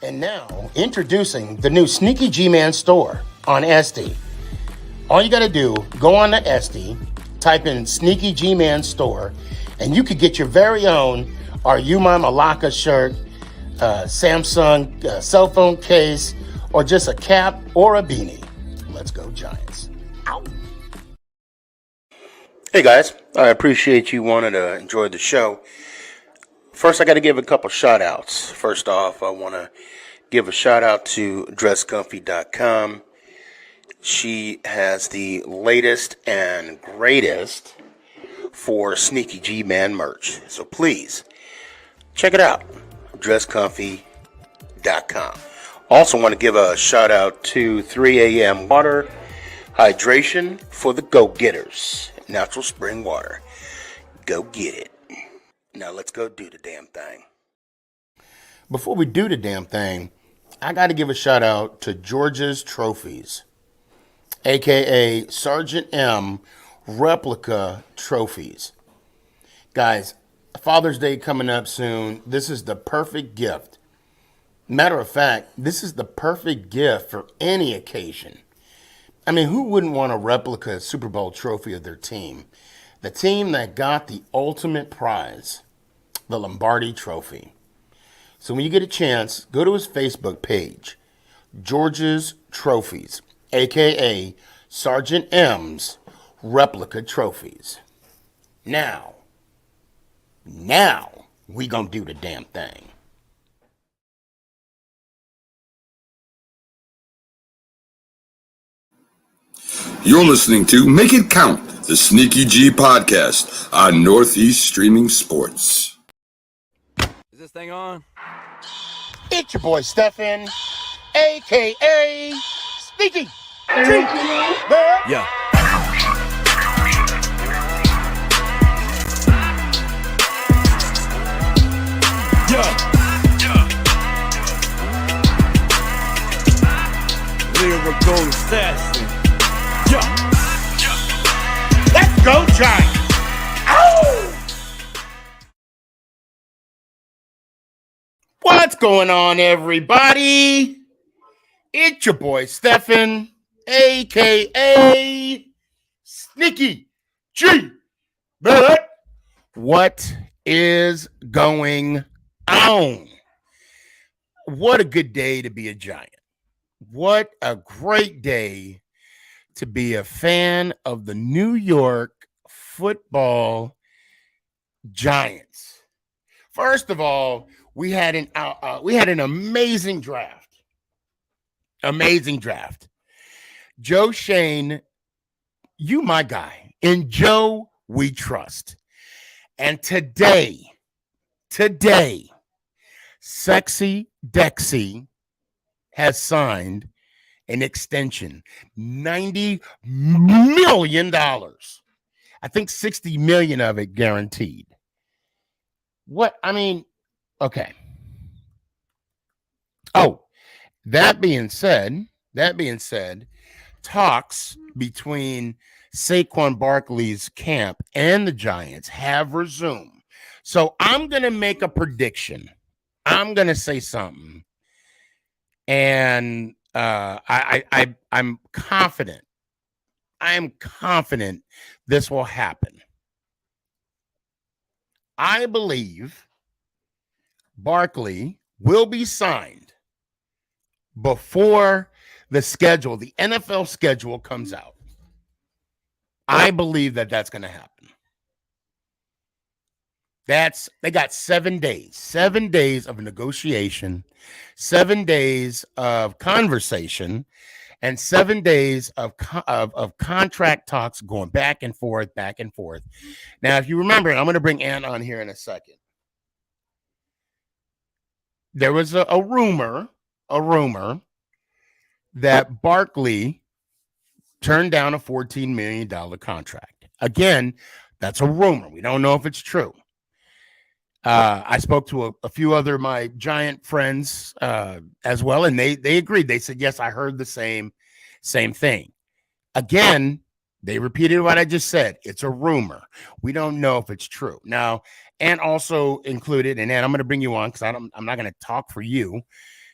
And now, introducing the new SneakyG Man store on SD. All you got to do, go on to SD, type in SneakyG Man store, and you could get your very own Are You My Malacca shirt, Samsung cell phone case, or just a cap or a beanie. Let's go Giants. Ow. Hey guys, I appreciate you wanting to enjoy the show. First, I got to give a couple shout outs. First off, I want to give a shout out to dresscomfy.com. She has the latest and greatest for SneakyG Man merch. So please, check it out. dresscomfy.com. Also want to give a shout out to 3 a.m. Water Hydration for the go-getters. Natural spring water. Go get it. Now let's go do the damn thing. Before we do the damn thing, I got to give a shout out to George's Trophies, aka Sergeant M replica trophies. Guys, Father's Day coming up soon. This is the perfect gift. Matter of fact, this is the perfect gift for any occasion. I mean, who wouldn't want a replica Super Bowl trophy of their team? The team that got the ultimate prize, the Lombardi Trophy. So when you get a chance, go to his Facebook page, George's Trophies, a.k.a. Sergeant M's Replica Trophies. Now, we gonna do the damn thing. You're listening to Make It Count, the SneakyG podcast on Northeast Streaming Sports. Is this thing on? It's your boy Stefan, a.k.a. SneakyG. Yeah. Lyrical assassin. Let's go Giants. Ow! What's going on, everybody? It's your boy Stefan, a.k.a. SneakyG. But what is going on? What a good day to be a Giant. What a great day to be a fan of the New York Football Giants. First of all, we had an amazing draft. Amazing draft. Joe Shane, you my guy. In Joe, we trust. And today, Sexy Dexy has signed an extension, $90 million. I think $60 million of it guaranteed. What? I mean, okay. Oh, that being said, talks between Saquon Barkley's camp and the Giants have resumed. So I'm going to make a prediction. I'm going to say something. And I'm confident. I am confident this will happen. I believe Barkley will be signed before the NFL schedule comes out. I believe that's going to happen. They got 7 days of negotiation, 7 days of conversation, and 7 days of contract talks going back and forth. Now, if you remember, I'm going to bring Ann on here in a second. There was a rumor that Barkley turned down a $14 million contract. Again, that's a rumor. We don't know if it's true. I spoke to a few other my Giant friends as well, and they agreed. They said, yes, I heard the same thing. Again, they repeated what I just said. It's a rumor. We don't know if it's true. Now, and also included, and Ann, I'm going to bring you on because I'm not going to talk for you.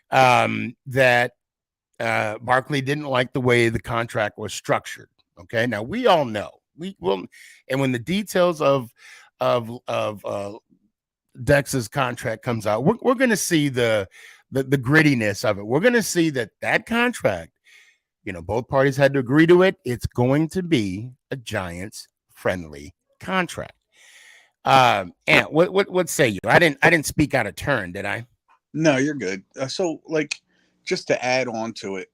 that Barkley didn't like the way the contract was structured. Okay, now we all know we will, and when the details of Dex's contract comes out, we're going to see the grittiness of it. We're going to see that contract. Both parties had to agree to it. It's going to be a Giants friendly contract. And what say you? I didn't speak out of turn, did I? No, you're good. So, just to add on to it,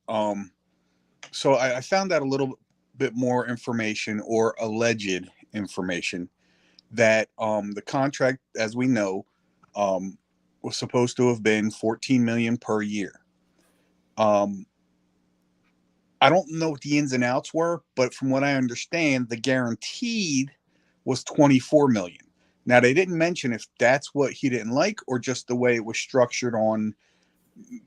so I found out a little bit more information, or alleged information, that the contract, as we know, was supposed to have been $14 million per year. I don't know what the ins and outs were, but from what I understand, the guaranteed was $24 million. Now, they didn't mention if that's what he didn't like, or just the way it was structured on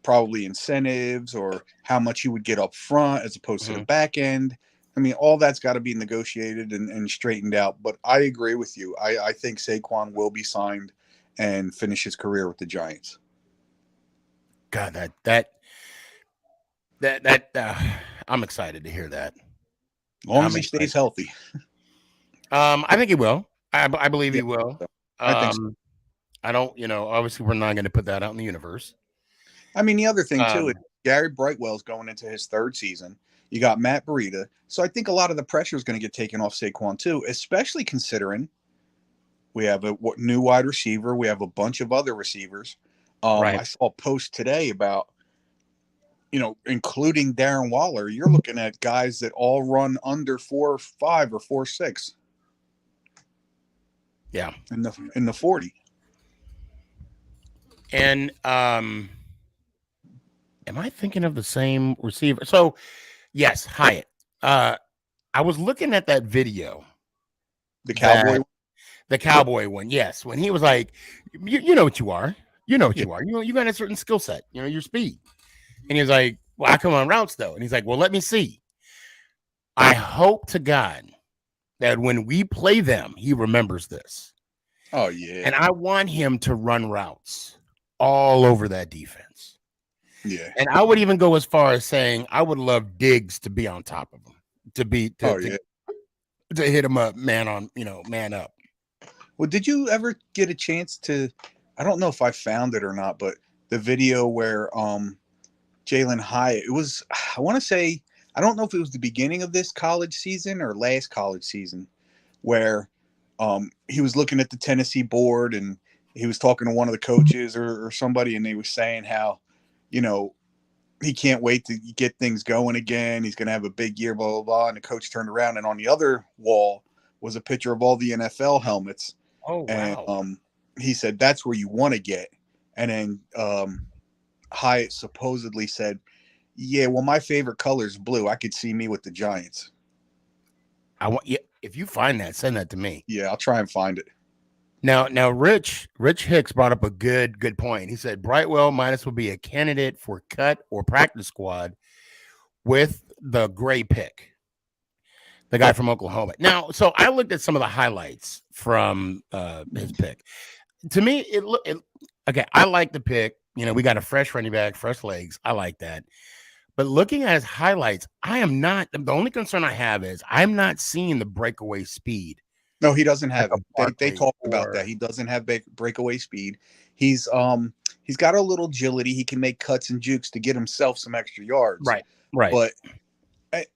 probably incentives, or how much he would get up front as opposed to the back end. I mean, all that's got to be negotiated and straightened out. But I agree with you. I think Saquon will be signed and finish his career with the Giants. God, I'm excited to hear that. As long as he stays healthy. I think he will. I believe he will. I think so. I don't, obviously we're not going to put that out in the universe. I mean, the other thing too is Gary Brightwell's going into his third season. You got Matt Breida. So I think a lot of the pressure is going to get taken off Saquon too, especially considering we have a new wide receiver. We have a bunch of other receivers. Right. I saw a post today about, including Darren Waller. You're looking at guys that all run under 4.5 or 4.6. Yeah. In the 40. And am I thinking of the same receiver? So, yes, Hyatt. I was looking at that video. The Cowboy one, yes. When he was like, you know what you are. You know what you are. You got a certain skill set, your speed. And he was like, well, I come on routes, though. And he's like, well, let me see. I hope to God that when we play them, he remembers this. Oh, yeah. And I want him to run routes all over that defense. Yeah. And I would even go as far as saying I would love Diggs to be on top of him, to hit him up, man up. Well, did you ever get a chance to, I don't know if I found it or not, but the video where Jalen Hyatt, it was, I want to say, I don't know if it was the beginning of this college season or last college season, where he was looking at the Tennessee board and he was talking to one of the coaches or somebody, and they was saying how, he can't wait to get things going again. He's going to have a big year, blah, blah, blah. And the coach turned around, and on the other wall was a picture of all the NFL helmets. Oh, wow. And he said, that's where you want to get. And then Hyatt supposedly said, yeah, well, my favorite color is blue. I could see me with the Giants. If you find that, send that to me. Yeah, I'll try and find it. Now, Rich Hicks brought up a good point. He said Brightwell will be a candidate for cut or practice squad with the gray pick, the guy from Oklahoma. Now, so I looked at some of the highlights from his pick. To me, okay. I like the pick. We got a fresh running back, fresh legs. I like that. But looking at his highlights, the only concern I have is I'm not seeing the breakaway speed. No, he doesn't have it. They talked about that. He doesn't have breakaway speed. He's got a little agility. He can make cuts and jukes to get himself some extra yards. Right. But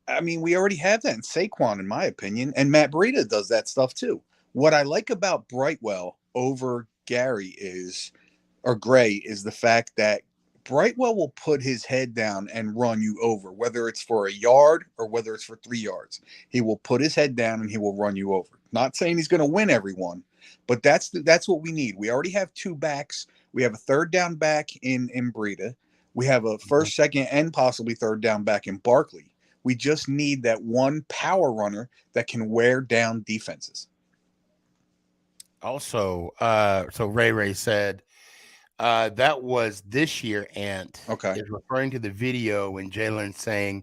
I mean, we already have that in Saquon, in my opinion, and Matt Breida does that stuff too. What I like about Brightwell over Gray is the fact that Brightwell will put his head down and run you over, whether it's for a yard or whether it's for 3 yards. He will put his head down and he will run you over. Not saying he's going to win everyone, but that's what we need. We already have 2 backs. We have a third down back in Breida. We have a first, second, and possibly third down back in Barkley. We just need that one power runner that can wear down defenses. Also, so Ray said, that was this year, Ant. Okay. Is referring to the video when Jalen saying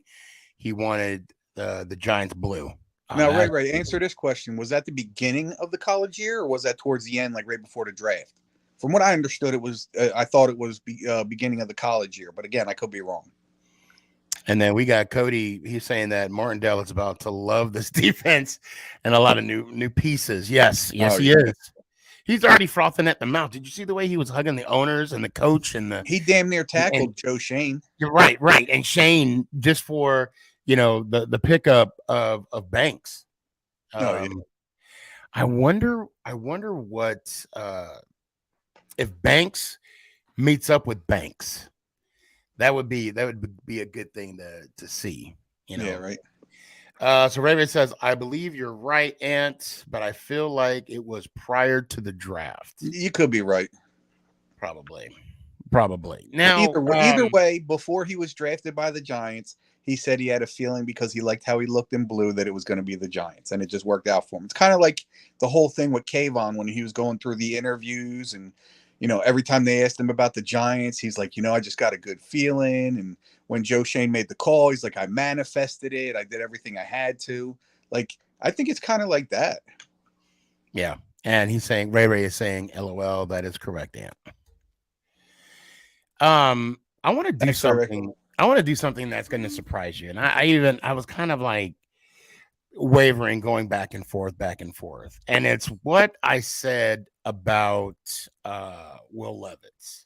he wanted the Giants blue. Now, Ray, answer this question. Was that the beginning of the college year, or was that towards the end, like right before the draft? From what I understood, it was. I thought it was beginning of the college year, but again, I could be wrong. And then we got Cody. He's saying that Martindale is about to love this defense and a lot of new pieces. Yes, Oh, he yeah. is. He's already frothing at the mouth. Did you see the way he was hugging the owners and the coach and the? He damn near tackled Joe Shane. You're right. And Shane just for the pickup of Banks. Oh, yeah. I wonder what if Banks meets up with Banks. That would be a good thing to see. Yeah, right. So Ray says, I believe you're right, Ant, but I feel like it was prior to the draft. You could be right. Probably. Now, either way, before he was drafted by the Giants, he said he had a feeling because he liked how he looked in blue that it was going to be the Giants, and it just worked out for him. It's kind of like the whole thing with Kayvon when he was going through the interviews, and every time they asked him about the Giants, he's like, I just got a good feeling. And when Joe Shane made the call, he's like, I manifested it. I did everything I had to. Like, I think it's kind of like that. Yeah, and he's saying Ray is saying, "LOL." That is correct, Ant. I want to do something. I want to do something that's going to surprise you. And I was kind of like wavering, going back and forth. And it's what I said about Will Levis.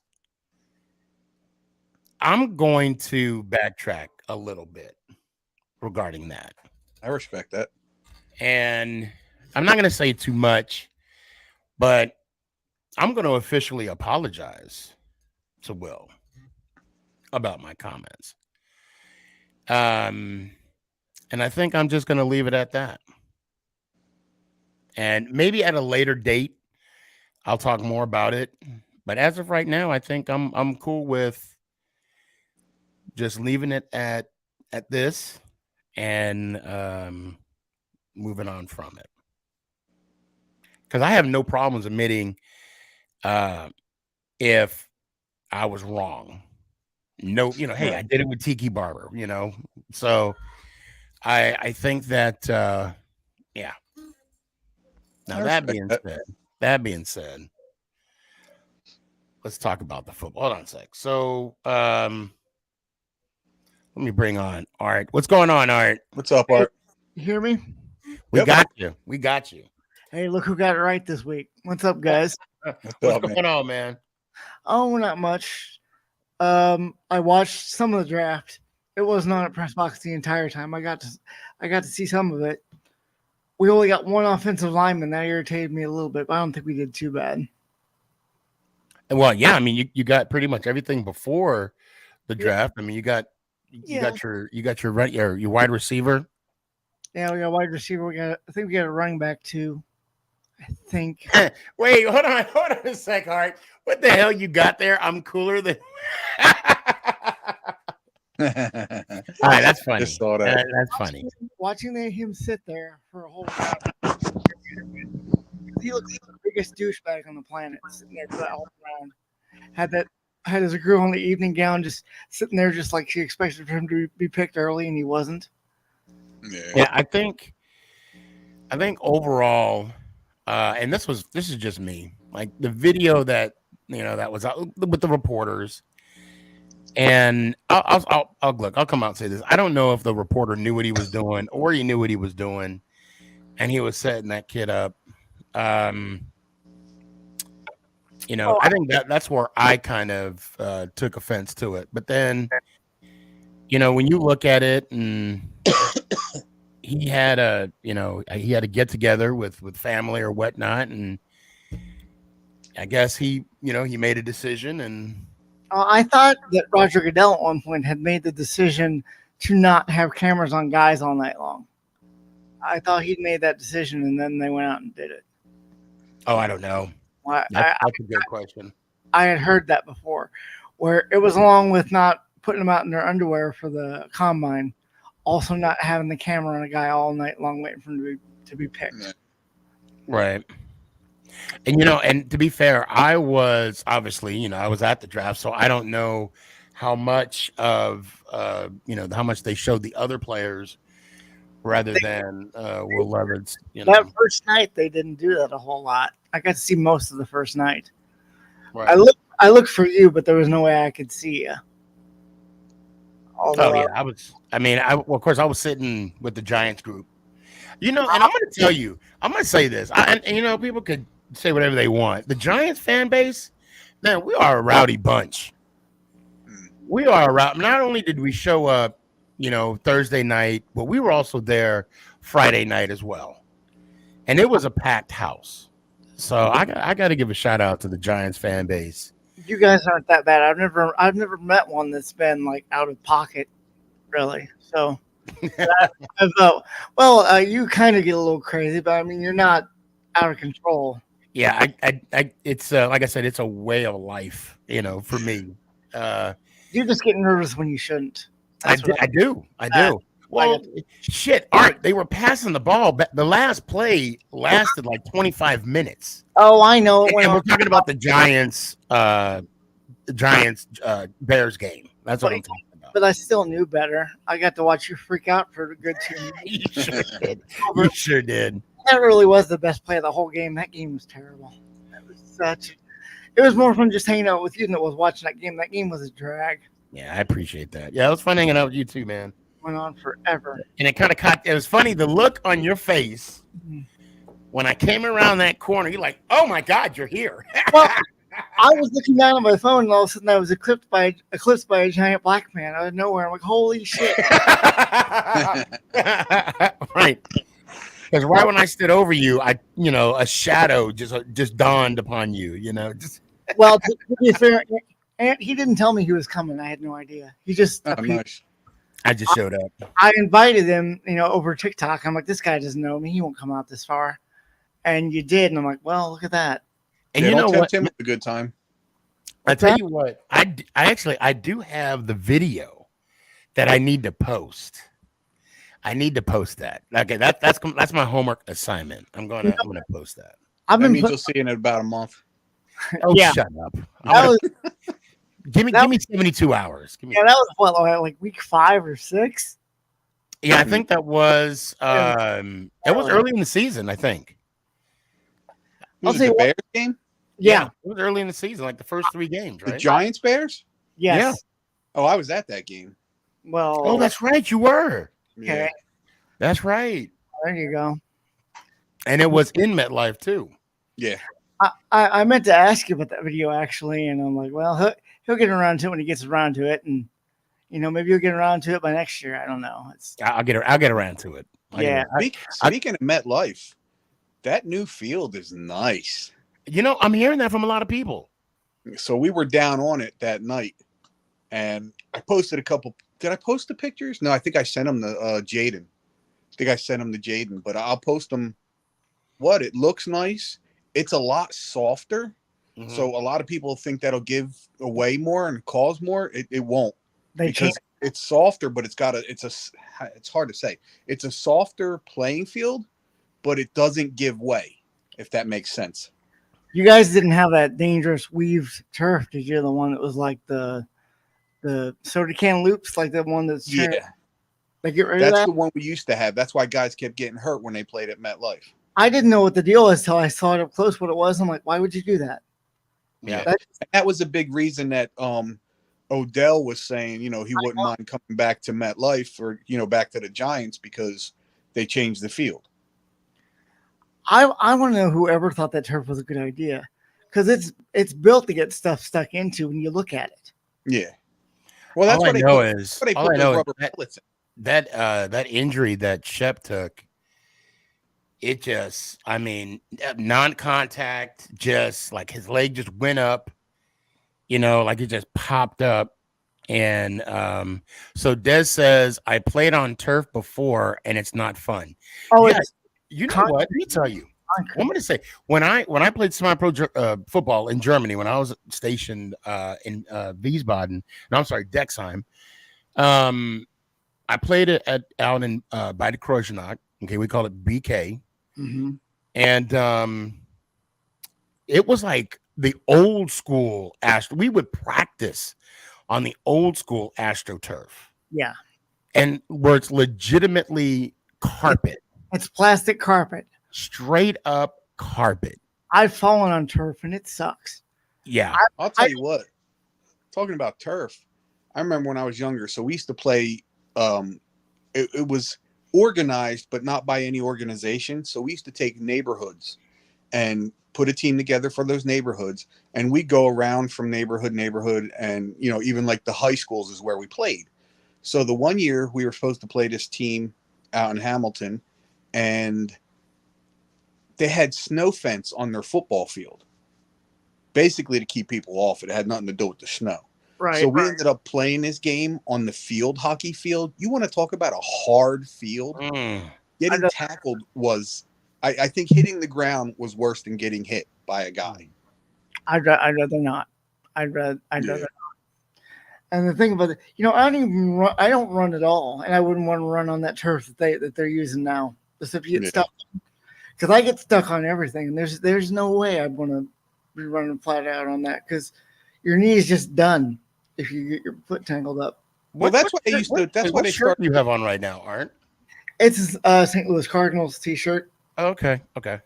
I'm going to backtrack a little bit regarding that. I respect that. And I'm not going to say too much, but I'm going to officially apologize to Will about my comments. And I think I'm just going to leave it at that. And maybe at a later date, I'll talk more about it. But as of right now, I think I'm cool with just leaving it at this and moving on from it. Because I have no problems admitting if I was wrong. No, hey, I did it with Tiki Barber, So I think that yeah. Now that being said, let's talk about the football. Hold on a sec. So let me bring on Art. What's going on, Art? What's up, Art? You hear me? We got you. Hey, look who got it right this week. What's up, guys? What's going on, man? Oh, not much. I watched some of the draft. It wasn't on at press box the entire time. I got to see some of it. We only got one offensive lineman. That irritated me a little bit, but I don't think we did too bad. Well, yeah, I mean, you got pretty much everything before the draft. I mean, you got your wide receiver. Yeah, we got a wide receiver. I think we got a running back too. I think. Wait, hold on a sec, Art. What the hell you got there? I'm cooler than. All right, that's funny. Just saw that. That's funny. Watching him sit there for a whole round. He looks like the biggest douchebag on the planet, sitting there for that whole round. Had his girl in the evening gown, just sitting there, just like she expected for him to be picked early, and he wasn't. Yeah, I think overall, and this is just me. Like the video that that was out with the reporters, and I'll look. I'll come out and say this. I don't know if the reporter knew what he was doing or he knew what he was doing, and he was setting that kid up. I think that's where I kind of took offense to it. But then, when you look at it, and he had a get together with family or whatnot, and I guess he made a decision. And I thought that Roger Goodell at one point had made the decision to not have cameras on guys all night long. I thought he'd made that decision, and then they went out and did it. Oh, I don't know. That's a good question. I had heard that before, where it was along with not putting them out in their underwear for the combine, also not having the camera on a guy all night long waiting for him to be picked. Right. And and to be fair, I was obviously I was at the draft, so I don't know how much of how much they showed the other players rather than Will Levis. That first night they didn't do that a whole lot. I got to see most of the first night. I looked for you, but there was no way I could see you. Oh yeah, well, of course, I was sitting with the Giants group. And I'm going to tell you, I'm going to say this. And people could say whatever they want. The Giants fan base, man, we are a rowdy bunch. We are rowdy. Not only did we show up, Thursday night, but we were also there Friday night as well, and it was a packed house. So I got to give a shout out to the Giants fan base. You guys aren't that bad. I've never met one that's been like out of pocket, really. So, I thought, well, you kind of get a little crazy, but I mean, you're not out of control. Yeah, it's like I said, it's a way of life, for me. You just get nervous when you shouldn't. I do. Well, shit, Art, they were passing the ball. The last play lasted like 25 minutes. Oh, I know. And we're talking about the Giants Bears game. That's what I'm talking about. But I still knew better. I got to watch you freak out for a good 2 minutes. You sure did. You sure did. That really was the best play of the whole game. That game was terrible. It was more fun just hanging out with you than it was watching that game. That game was a drag. Yeah, I appreciate that. Yeah, it was fun hanging out with you too, man. Went on forever. And it kind of it was funny, the look on your face when I came around that corner. You're like, oh my God, you're here. Well, I was looking down at my phone and all of a sudden I was eclipsed by a giant black man out of nowhere. I'm like, holy shit. Right. Because right when I stood over you, a shadow just dawned upon you, Well, to be fair, and he didn't tell me he was coming. I had no idea. He just Nice. I just showed up. I invited him, over TikTok. I'm like, this guy doesn't know me. He won't come out this far. And you did. And I'm like, well, look at that. And you know what? Him a good time. I tell you what, I do have the video that I need to post. I need to post that. Okay, that's my homework assignment. I'm gonna post that. That means you'll see it in about a month. Oh, yeah. Shut up. Give me 72 hours. That was what, like week 5 or 6? Yeah, I think that was it was early in the season, I think. Was it the Bears game? Yeah. It was early in the season, like the first 3 games, right? The Giants Bears? Yes. Yeah. Oh, I was at that game. Well, oh, that's right, you were. Okay. Yeah. That's right. There you go. And it was in MetLife too. Yeah. I meant to ask you about that video actually, and I'm like, well, he'll get around to it when he gets around to it, and maybe he'll get around to it by next year. I don't know. I'll get around to it. Yeah. Speaking of MetLife, that new field is nice. I'm hearing that from a lot of people. So we were down on it that night, and I posted a couple. Did I post the pictures? No, I think I sent them to Jaden. But I'll post them. It looks nice. It's a lot softer. Mm-hmm. So a lot of people think that'll give away more and cause more. It won't. Because it's softer, but it's hard to say. It's a softer playing field, but it doesn't give way, if that makes sense. You guys didn't have that dangerous weaved turf, did you? The one that was like the soda can loops, like the one that's They get rid of that? That's the one we used to have. That's why guys kept getting hurt when they played at MetLife. I didn't know what the deal was until I saw it up close what it was. I'm like, why would you do that? Yeah. That was a big reason that Odell was saying, he wouldn't mind coming back to MetLife or, back to the Giants because they changed the field. I want to know whoever thought that turf was a good idea, because it's built to get stuff stuck into when you look at it. Yeah. Well, that's what they put the rubber pellets in. That injury that Shep took, it just, non-contact, just like his leg just went up, like it just popped up. And so Des says, I played on turf before and it's not fun. Oh, yes. You know what? Let me tell you. I'm going to say, when I played semi-pro football in Germany, when I was stationed in Wiesbaden, Dexheim, I played it out in by the Kreuznach. Okay, we call it BK. Mm-hmm. And it was like the old school Astro. We would practice on the old school AstroTurf. Yeah. And where it's legitimately carpet. It's plastic carpet. Straight up carpet. I've fallen on turf and it sucks. Yeah. I'll tell you what. Talking about turf, I remember when I was younger. So we used to play. It was organized, but not by any organization. So we used to take neighborhoods and put a team together for those neighborhoods, and we go around from neighborhood, and even like the high schools is where we played. So the one year we were supposed to play this team out in Hamilton, and they had snow fence on their football field, basically to keep people off. It had nothing to do with the snow. Right. So we ended up playing this game on the field hockey field. You want to talk about a hard field? Getting tackled was, I think hitting the ground was worse than getting hit by a guy. I'd rather not. I'd rather not. And the thing about it, I don't run at all, and I wouldn't want to run on that turf that they're using now. Just if you get stuck, because I get stuck on everything, and there's no way I'd want to be running flat out on that, because your knee is just done if you get your foot tangled up. Well, that's what they used to. That's what they started. You have on right now, Art? It's St. Louis Cardinals t-shirt. Okay. Well,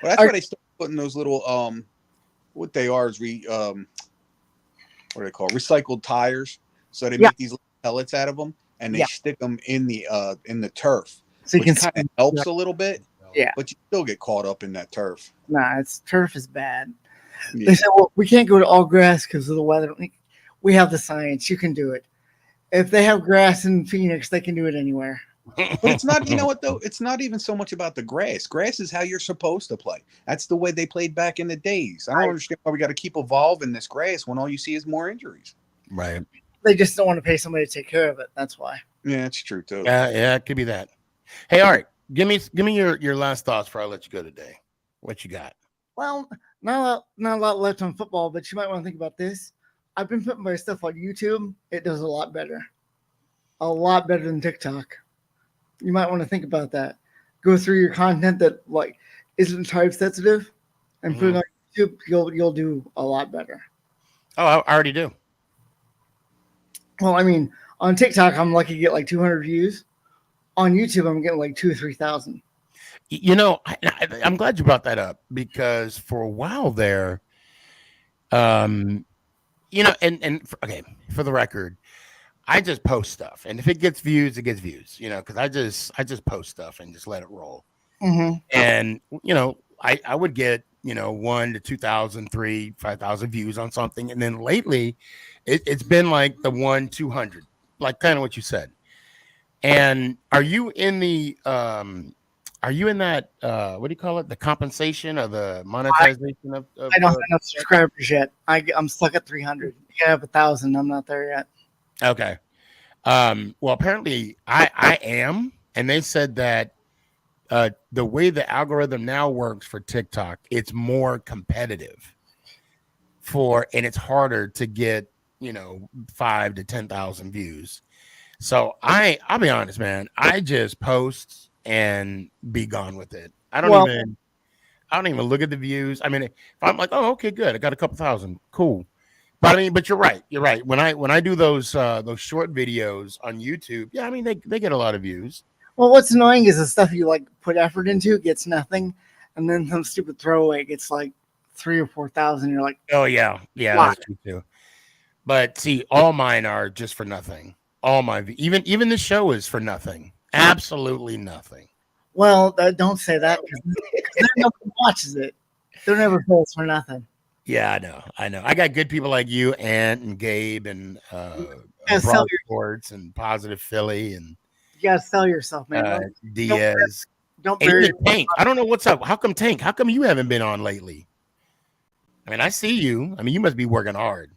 that's why they started putting those little what they are is what are they called? Recycled tires. So they make these little pellets out of them, and they stick them in the turf, so which kind of helps a little bit. Yeah, but you still get caught up in that turf. Nah, turf is bad. Yeah. They said, well, we can't go to all grass because of the weather. We have the science. You can do it. If they have grass in Phoenix, they can do it anywhere. But it's not, you know what, though? It's not even so much about the grass. Grass is how you're supposed to play. That's the way they played back in the days. I don't understand why we got to keep evolving this grass when all you see is more injuries. Right. They just don't want to pay somebody to take care of it. That's why. Yeah, that's true, too. Yeah, it could be that. Hey, Art, give me your last thoughts before I let you go today. What you got? Well, not a lot left on football, but you might want to think about this. I've been putting my stuff on YouTube. It does a lot better than TikTok. You might want to think about that. Go through your content that isn't type sensitive, and put it on YouTube. You'll do a lot better. Oh, I already do. Well, I mean, on TikTok, I'm lucky to get 200 views. On YouTube, I'm getting 2,000 or 3,000. I'm glad you brought that up, because for a while there, for the record, I just post stuff, and if it gets views, it gets views, because I just post stuff and just let it roll. Mm-hmm. And I would get 1 to 2,000, 3, 5,000 views on something, and then lately, it's been like the 1-200, like kind of what you said. And are you in that what do you call it? The compensation or the monetization of I don't have enough subscribers yet. I'm stuck at 300. You have 1,000. I'm not there yet. Okay. Well, apparently I am, and they said that the way the algorithm now works for TikTok, it's more competitive and it's harder to get 5 to 10,000 views. So I'll be honest, man. I just post and be gone with it. I don't even look at the views. I mean, if I'm like, oh, okay, good, I got a couple thousand, cool. But you're right. You're right. When I do those short videos on YouTube, yeah, I mean they get a lot of views. Well, what's annoying is the stuff you put effort into gets nothing, and then some stupid throwaway gets 3,000 or 4,000. You're like, oh yeah, that's true too. But see, all mine are just for nothing. All my even the show is for nothing. Absolutely nothing. Well, don't say that, because nobody watches it. They're never posts for nothing. Yeah, I know. I got good people like you, Ant and Gabe, and Broad Sports and Positive Philly, and you gotta sell yourself, man. Diaz. Don't bury Tank. I don't know what's up. How come Tank? How come you haven't been on lately? I mean, I see you. I mean, you must be working hard.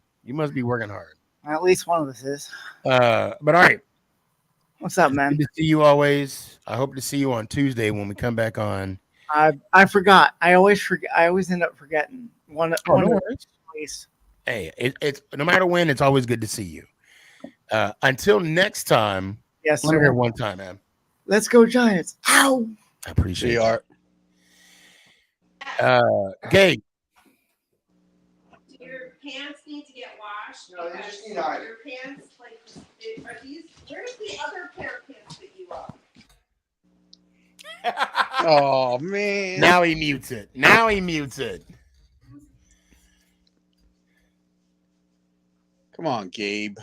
At least one of us is. But all right. What's up, man? Good to see you always. I hope to see you on Tuesday when we come back on. I forgot. I always forget. I always end up forgetting. No worries. Hey, it's no matter when, it's always good to see you. Until next time. Yes, let me hear one time, man. Let's go Giants. Ow! I appreciate it. Gabe. Do your pants need to get washed? No, they just need iron. Your pants, are these? Where's the other pair of pants that you own? Oh man! Now he mutes it. Come on, Gabe.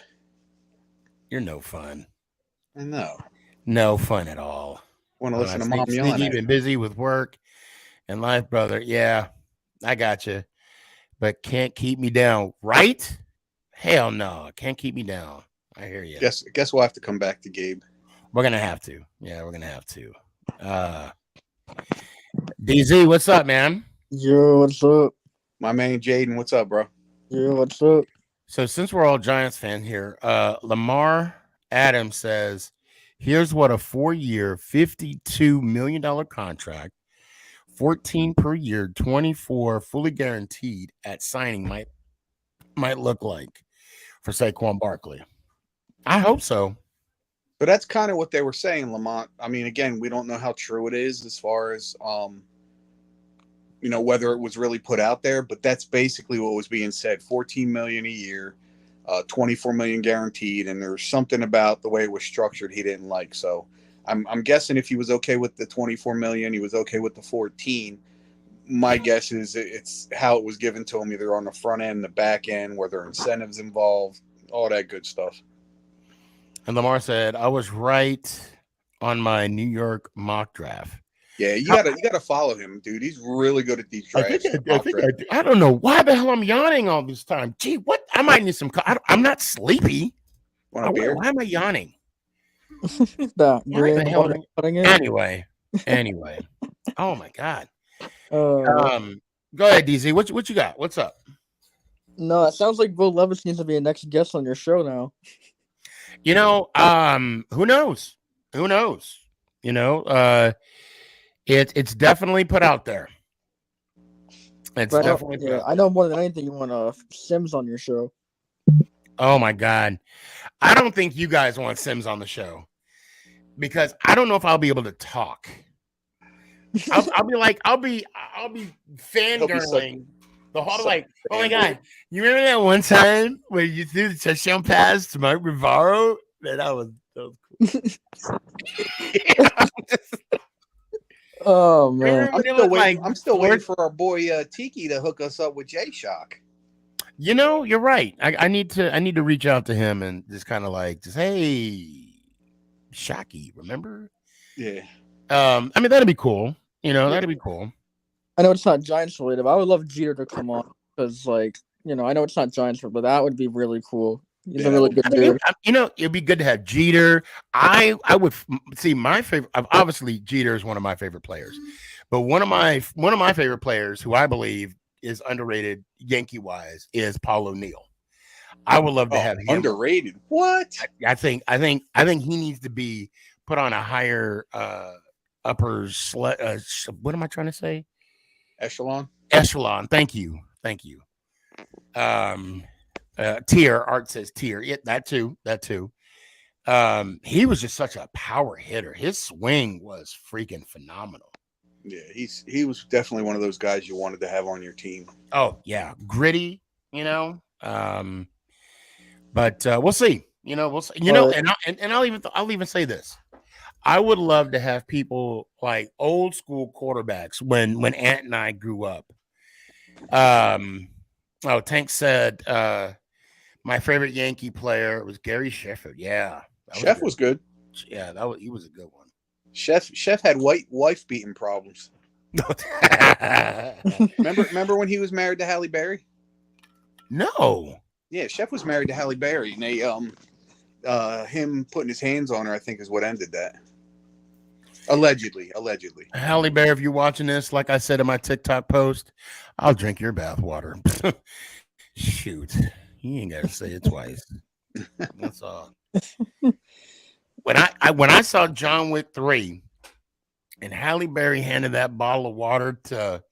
You're no fun. I know. No fun at all. Want to listen to Mom yelling Sneaky at been you. busy with work and life, brother. Yeah, I got you. But can't keep me down, right? Hell no, can't keep me down. I hear you. Guess we'll have to come back to Gabe. We're gonna have to. Yeah, we're gonna have to. DZ, what's up, man? Yo, what's up? My man Jaden, what's up, bro? Yo, what's up? So since we're all Giants fan here, Lamar Adams says, here's what a 4-year, $52 million contract, 14 per year, 24 fully guaranteed at signing might look like for Saquon Barkley. I hope so. But that's kind of what they were saying, Lamont. I mean, again, we don't know how true it is as far as whether it was really put out there, but that's basically what was being said. 14 million a year, 24 million guaranteed, and there's something about the way it was structured he didn't like. So I'm guessing if he was okay with the 24 million, he was okay with the 14. My guess is it's how it was given to him, either on the front end, the back end, where there are incentives involved, all that good stuff. And Lamar said, I was right on my New York mock draft. Yeah, you gotta follow him, dude. He's really good at these drafts. I don't know why the hell I'm yawning all this time. Gee, what? I might need some. I'm not sleepy. Want a beer? Why am I yawning? That Why the hell? putting it. Anyway. Oh my God. Uh, Go ahead, DZ. What you got? What's up? no, it sounds like Will Levis needs to be a next guest on your show now. Who knows? Who knows? It's definitely put out there. It's But definitely put out I know more than anything you want Sims on your show. Oh my God. I don't think you guys want Sims on the show because I don't know if I'll be able to talk. I'll be fangirling the whole oh my God. You remember that one time when you threw the touchdown pass to Mike Rivaro? Man, that was cool. Oh man. I'm still waiting for our boy Tiki to hook us up with J-Shock. You're right. I need to reach out to him and just kind of hey, Shocky, remember? Yeah. I mean that'd be cool. That'd be cool. I know it's not Giants related, but I would love Jeter to come on because, I know it's not Giants related, but that would be really cool. He's a really good dude. It'd be good to have Jeter. I would see my favorite. Obviously, Jeter is one of my favorite players, but one of my favorite players, who I believe is underrated Yankee wise, is Paul O'Neill. I would love to have him. Underrated? What? I think he needs to be put on a higher upper. What am I trying to say? Echelon. Thank you. Tier. Art says tier. Yeah, that too. He was just such a power hitter. His swing was freaking phenomenal. Yeah, he was definitely one of those guys you wanted to have on your team. Oh yeah, gritty. But we'll see. We'll see. And I'll even say this. I would love to have people like old school quarterbacks when Ant and I grew up. Tank said my favorite Yankee player was Gary Sheffield. Yeah, Chef was good. Yeah, he was a good one. Chef had wife beating problems. remember when he was married to Halle Berry? No. Yeah, Chef was married to Halle Berry, and they him putting his hands on her, I think, is what ended that. Allegedly. Halle Berry, if you're watching this, like I said in my TikTok post, I'll drink your bathwater. Shoot, you ain't gotta say it twice. That's all. When I saw John Wick 3 and Halle Berry handed that bottle of water to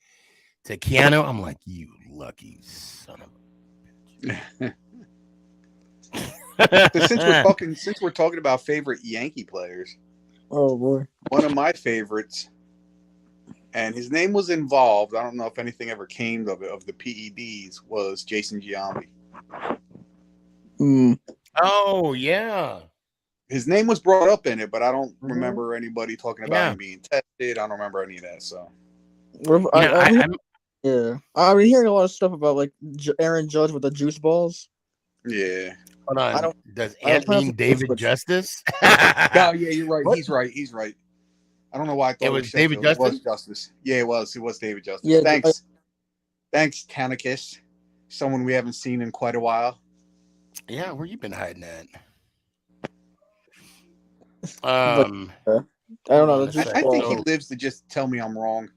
Keanu, I'm like, you lucky son of a bitch. Since we're talking about favorite Yankee players. Oh boy. One of my favorites, and his name was involved. I don't know if anything ever came of the PEDs. Was Jason Giambi. Oh yeah. His name was brought up in it, but I don't remember anybody talking about him being tested. I don't remember any of that. So, I've been hearing a lot of stuff about Aaron Judge with the juice balls. Yeah. Hold I on. don't- Does I don't Ant pronounce mean it David Switch. Justice? No, yeah, you're right. What? He's right. He's right. I don't know why I thought It it was was David Sheffield. It was Justice? Justice. Yeah, it was. It was David Justice. Yeah, Thanks, Tanakis. Someone we haven't seen in quite a while. Yeah, where you been hiding at? I don't know. hold on a That's I, just, sec. I think he So, lives to just tell me I'm wrong.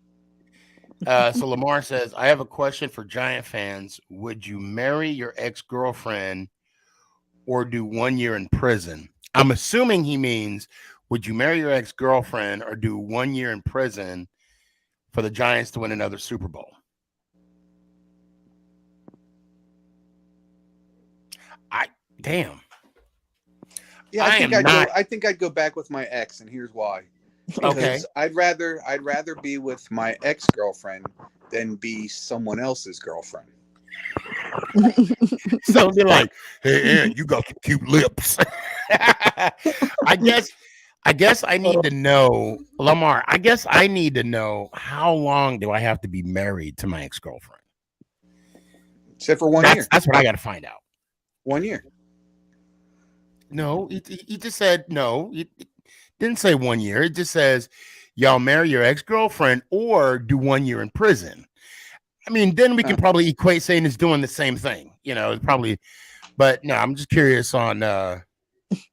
so Lamar says, I have a question for Giant fans. Would you marry your ex-girlfriend or do 1 year in prison? I'm assuming he means, would you marry your ex-girlfriend or do 1 year in prison for the Giants to win another Super Bowl? Damn. Yeah, I think I'd go back with my ex, and here's why. Because Okay. I'd rather be with my ex-girlfriend than be someone else's girlfriend. So they're like, hey, Ant, you got some cute lips. I guess I need to know, Lamar, I guess I need to know, how long do I have to be married to my ex-girlfriend? Except for 1 year. That's what I got to find out. 1 year. No, he just said no. It didn't say 1 year. It just says y'all marry your ex-girlfriend or do 1 year in prison. I mean, then we can probably equate saying it's doing the same thing. You know, it's probably, but no, I'm just curious on oh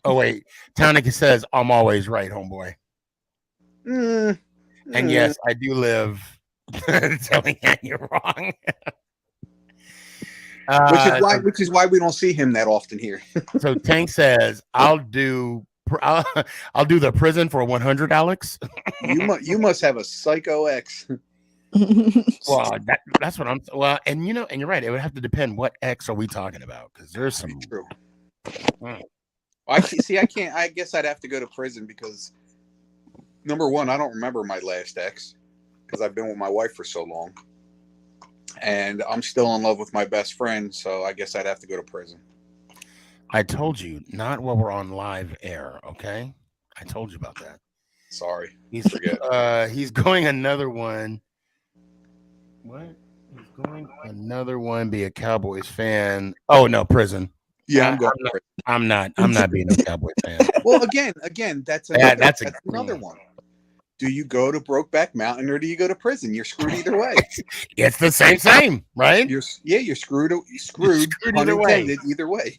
wait, Tonica says I'm always right, homeboy. And yes, I do live telling you you're wrong. Which is why we don't see him that often here. So Tank says, I'll do the prison for 100, Alex. You must have a psycho ex. Well, that's what I'm. Well, and you're right. It would have to depend what X are we talking about, because there's some. True. I can't. I guess I'd have to go to prison because, number one, I don't remember my last ex because I've been with my wife for so long, and I'm still in love with my best friend. So I guess I'd have to go to prison. I told you, not while we're on live air. Okay, I told you about that. Sorry, forget. He's going another one. What? He's going another one. Be a Cowboys fan. Oh no, prison. Yeah, I'm not being a Cowboy fan. Well, again, that's another one. Do you go to Brokeback Mountain or do you go to prison? You're screwed either way. It's the same, right? You're screwed. Screwed either way.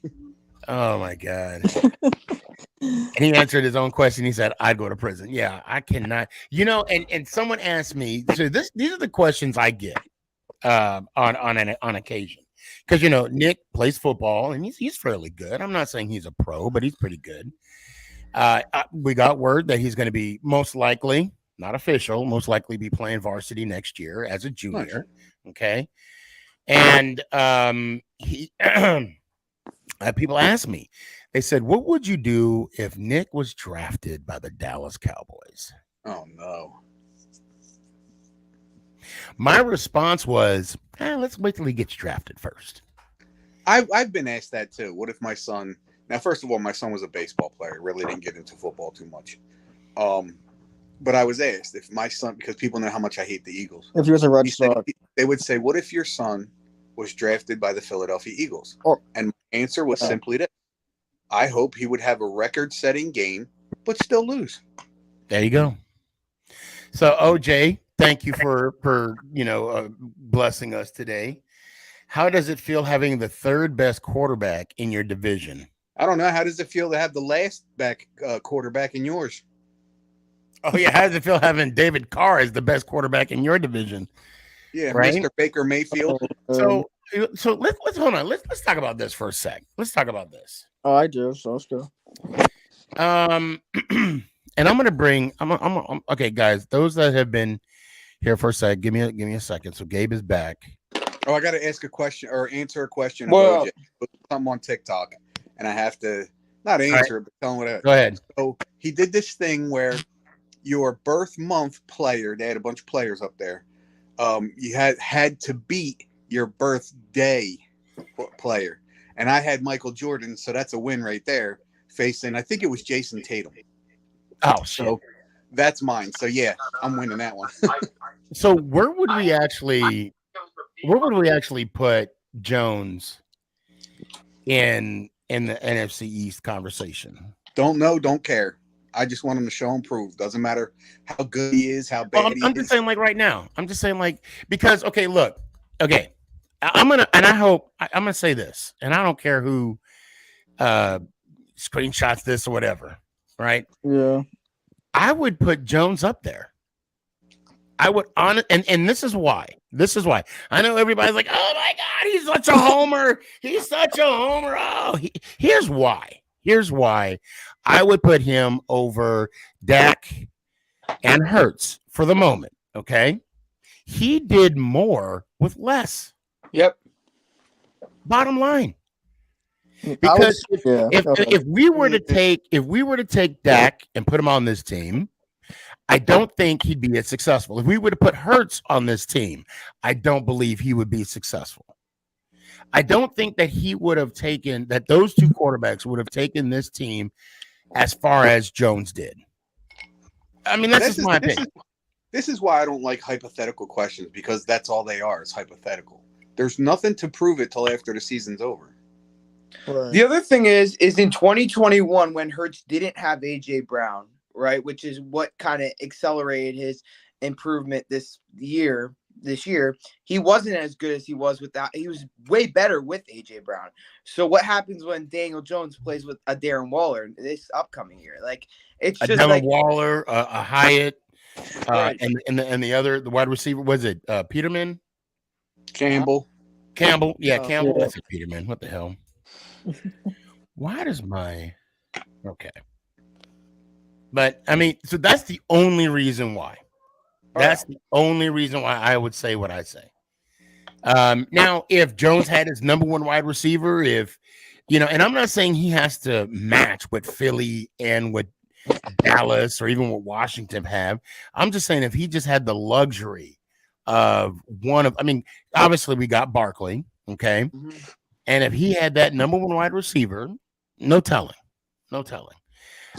Oh my God. And he answered his own question. He said, I'd go to prison. Yeah, I cannot. And someone asked me, so these are the questions I get on occasion. Because Nick plays football and he's fairly good. I'm not saying he's a pro, but he's pretty good. We got word that he's going to be most likely, not official, most likely be playing varsity next year as a junior. Nice. Okay. And he people ask me, they said, what would you do if Nick was drafted by the Dallas Cowboys? Oh no. My response was, let's wait till he gets drafted first. I've been asked that too. What if my son? Now, first of all, my son was a baseball player. Really didn't get into football too much. But I was asked if my son, because people know how much I hate the Eagles. If he was a Red Sox, they would say, "What if your son was drafted by the Philadelphia Eagles?" And my answer was simply this: I hope he would have a record-setting game, but still lose. There you go. So, OJ, thank you for blessing us today. How does it feel having the third best quarterback in your division? I don't know. How does it feel to have the last quarterback in yours? Oh yeah, how does it feel having David Carr as the best quarterback in your division? Yeah, right? Mr. Baker Mayfield. So let's hold on. Let's talk about this for a sec. Let's talk about this. Oh, I do. So let's go. And I'm gonna bring. I'm okay, guys. Those that have been here for a sec, give me a second. So Gabe is back. Oh, I got to ask a question or answer a question. Well, something on TikTok, and I have to not answer it, but tell him what. Go ahead. So he did this thing where your birth month player, they had a bunch of players up there. You had to beat your birthday player, and I had Michael Jordan, so that's a win right there. Facing, I think it was Jason Tatum. Oh, so that's mine. So yeah, I'm winning that one. So where would we actually put Jones in the NFC East conversation? Don't know, don't care. I just want him to show and prove. Doesn't matter how good he is, how Well, bad he I'm just is. saying, like right now. I'm just saying, like because okay, look, okay, I'm gonna and I hope I'm gonna say this, and I don't care who uh screenshots this or whatever, right? Yeah. I would put Jones up there. I would on it, and this is why. This is why. I know everybody's like, "Oh my God, he's such a homer. He's such a homer." Here's why. Here's why I would put him over Dak and Hurts for the moment. Okay, he did more with less. Yep. Bottom line, I would, because yeah. if we were to take Dak and put him on this team, I don't think he'd be as successful. If we were to put Hurts on this team, I don't believe he would be successful. I don't think that he would have taken that those two quarterbacks would have taken this team as far as Jones did. I mean, that's just my opinion. This is why I don't like hypothetical questions, because that's all they are. It's hypothetical. There's nothing to prove it till after the season's over. Right. The other thing is in 2021 when Hurts didn't have AJ Brown, right, which is what kind of accelerated his improvement this year, he wasn't as good as he was without. He was way better with AJ Brown. So what happens when Daniel Jones plays with a Darren Waller this upcoming year? Like it's A just Devin like Waller, a Hyatt, Right. and the other the wide receiver was it Peterman? Campbell. Yeah, Oh, Campbell. yeah. I said Peterman. What the hell? Why does my okay? But I mean, so that's the only reason why. That's the only reason why I would say what I say. Now, if Jones had his number one wide receiver, if you know, and I'm not saying he has to match what Philly and what Dallas or even what Washington have. I'm just saying if he just had the luxury of I mean, obviously we got Barkley, okay, Mhm. and if he had that number one wide receiver, no telling.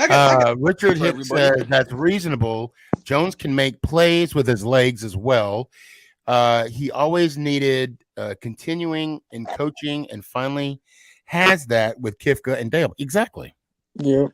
I got Richard for Hicks everybody. says that's reasonable. Jones can make plays with his legs as well. He always needed continuing in coaching and finally has that with Kifka and Dale. Exactly. Yeah.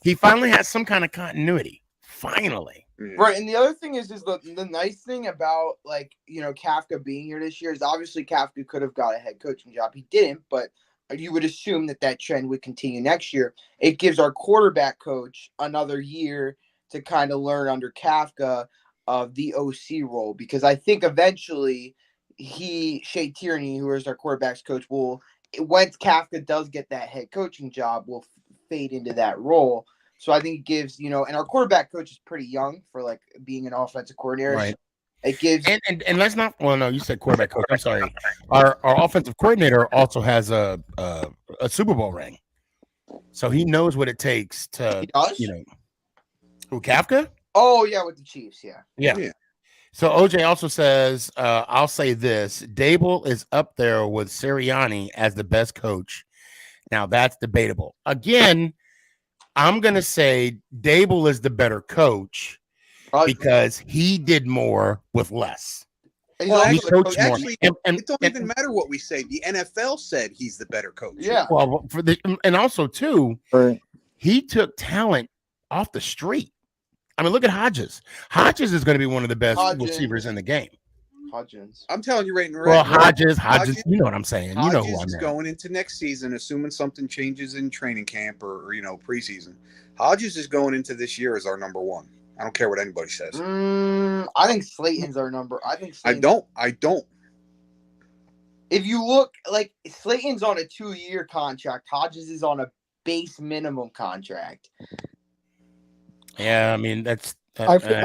He finally has some kind of continuity. Finally. Right, and the other thing is the nice thing about Kafka being here this year is obviously Kafka could have got a head coaching job. He didn't, but you would assume that trend would continue next year. It gives our quarterback coach another year to kind of learn under Kafka of the OC role, because I think eventually Shea Tierney, who is our quarterback's coach, once Kafka does get that head coaching job, will fade into that role. So I think it gives, and our quarterback coach is pretty young for like being an offensive coordinator. Right. It gives And let's not. Well, no, you said quarterback coach. I'm sorry. Our offensive coordinator also has a Super Bowl ring, so he knows what it takes to. He does? Who Kafka? Oh yeah, with the Chiefs, yeah. Yeah. So OJ also says, I'll say this: Dable is up there with Sirianni as the best coach. Now that's debatable. Again, I'm gonna say Dable is the better coach because he did more with less. Well, He coached more. actually, And it don't even matter what we say. The NFL said he's the better coach. Yeah. well, and also too, Right. he took talent off the street. I mean, look at Hodges. Hodges is going to be one of the best receivers in the game. Hodgins. I'm telling you right now. Well, Hodges, you know what I'm saying. You know who Hodges I'm is saying. going into next season, assuming something changes in training camp or preseason. Hodges is going into this year as our number one. I don't care what anybody says. I think Slayton's our number. I don't. If you look, like Slayton's on a 2-year contract, Hodges is on a base minimum contract. Yeah, I mean that's. I feel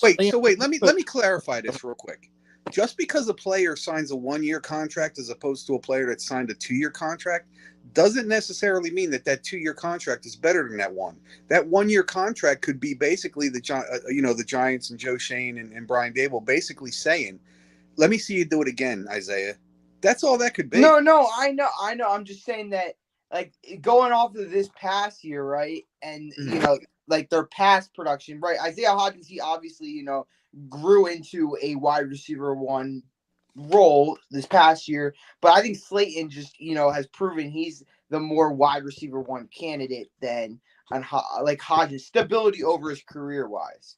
like So wait. Let me clarify this real quick. Just because a player signs a 1-year contract as opposed to a player that signed a 2-year contract doesn't necessarily mean that 2-year contract is better than that one. That 1-year contract could be basically the Giants and Joe Shane and Brian Dable basically saying, "Let me see you do it again, Isaiah." That's all that could be. No, I know. I'm just saying that, like, going off of this past year, right? And like their past production, right? Isaiah Hodgins, he obviously, grew into a wide receiver one role this past year, but I think Slayton just has proven he's the more wide receiver one candidate than like Hodges. Stability over his career wise.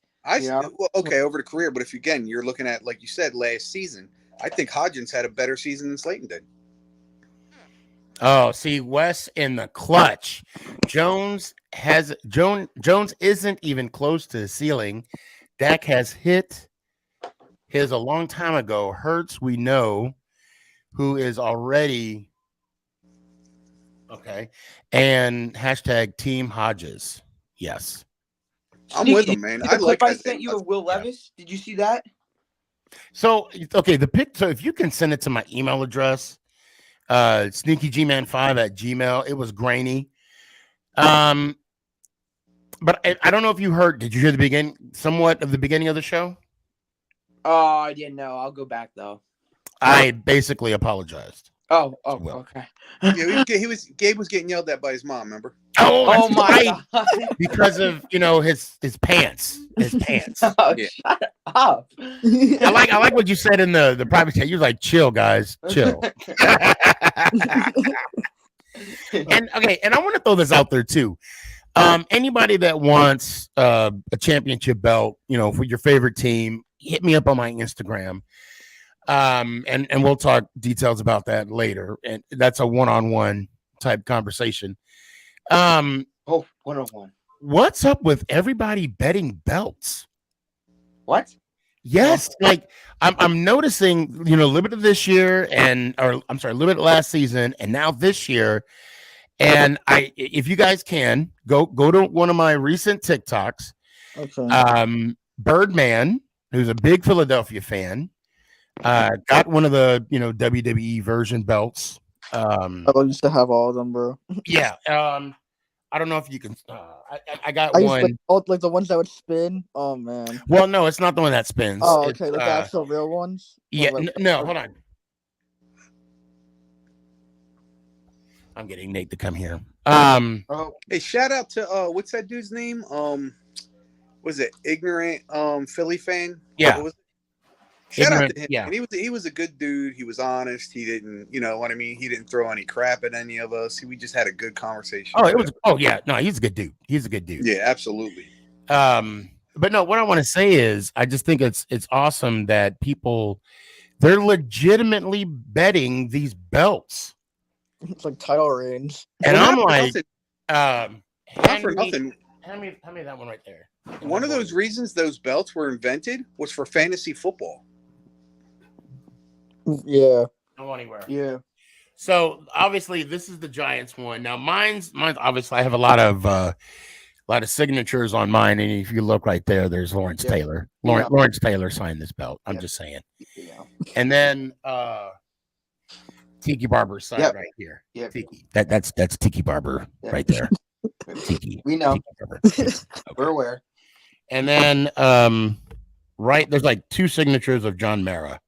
Okay, over the career, but if you're looking at, like you said, last season, I think Hodgins had a better season than Slayton did. Oh, see, Wes in the clutch. Jones isn't even close to the ceiling. Dak has hit his a long time ago. Hurts, we know, who is already okay. And hashtag Team Hodges. Yes. I'm with him, man. The clip I sent you of Will Levis. Did you see that? So, okay, the pic. So, if you can send it to my email address, sneakygman5@gmail. It was grainy. But I don't know if you heard. Did you hear somewhat of the beginning of the show? Oh, I didn't know. I'll go back though. I basically apologized. Oh, okay. Yeah, Gabe was getting yelled at by his mom. Remember? Oh my God! Because of his pants. His pants. Oh, yeah. Shut up. I like what you said in the private chat. You was like, chill, guys, chill. And I want to throw this out there too. Anybody that wants a championship belt, for your favorite team, hit me up on my Instagram. And we'll talk details about that later. And that's a one-on-one type conversation. One-on-one. What's up with everybody betting belts? What? Yes, like I'm noticing, a little bit of this year a little bit last season and now this year. And if you guys can go to one of my recent TikToks. Okay. Birdman, who's a big Philadelphia fan, got one of the WWE version belts. I used to have all of them, bro. Yeah. I don't know if you can. I got one. Like the ones that would spin. Oh man. Well, no, it's not the one that spins. Oh, okay. Like the actual real ones. Yeah. No, hold on. I'm getting Nate to come here. Hey, shout out to what's that dude's name? Was it Ignorant Philly fan? Yeah. Shout out to him. Yeah. And he was a good dude. He was honest. He didn't, what I mean? He didn't throw any crap at any of us. We just had a good conversation. Yeah. No, he's a good dude. Yeah, absolutely. But no, what I want to say is I just think it's awesome that they're legitimately betting these belts. It's like title reigns. And I'm like, not for nothing. Hand me that one right there. One of those reasons those belts were invented was for fantasy football. Yeah. Go anywhere. Yeah. So obviously this is the Giants one. Now mine's obviously I have a lot of signatures on mine, and if you look right there, there's Lawrence Taylor. Lawrence Taylor signed this belt. I'm just saying. Yeah. And then Tiki Barber's signed right here. Yeah. Tiki. That's Tiki Barber right there. Tiki. We know. Tiki okay. We're aware. And then there's like two signatures of John Mara.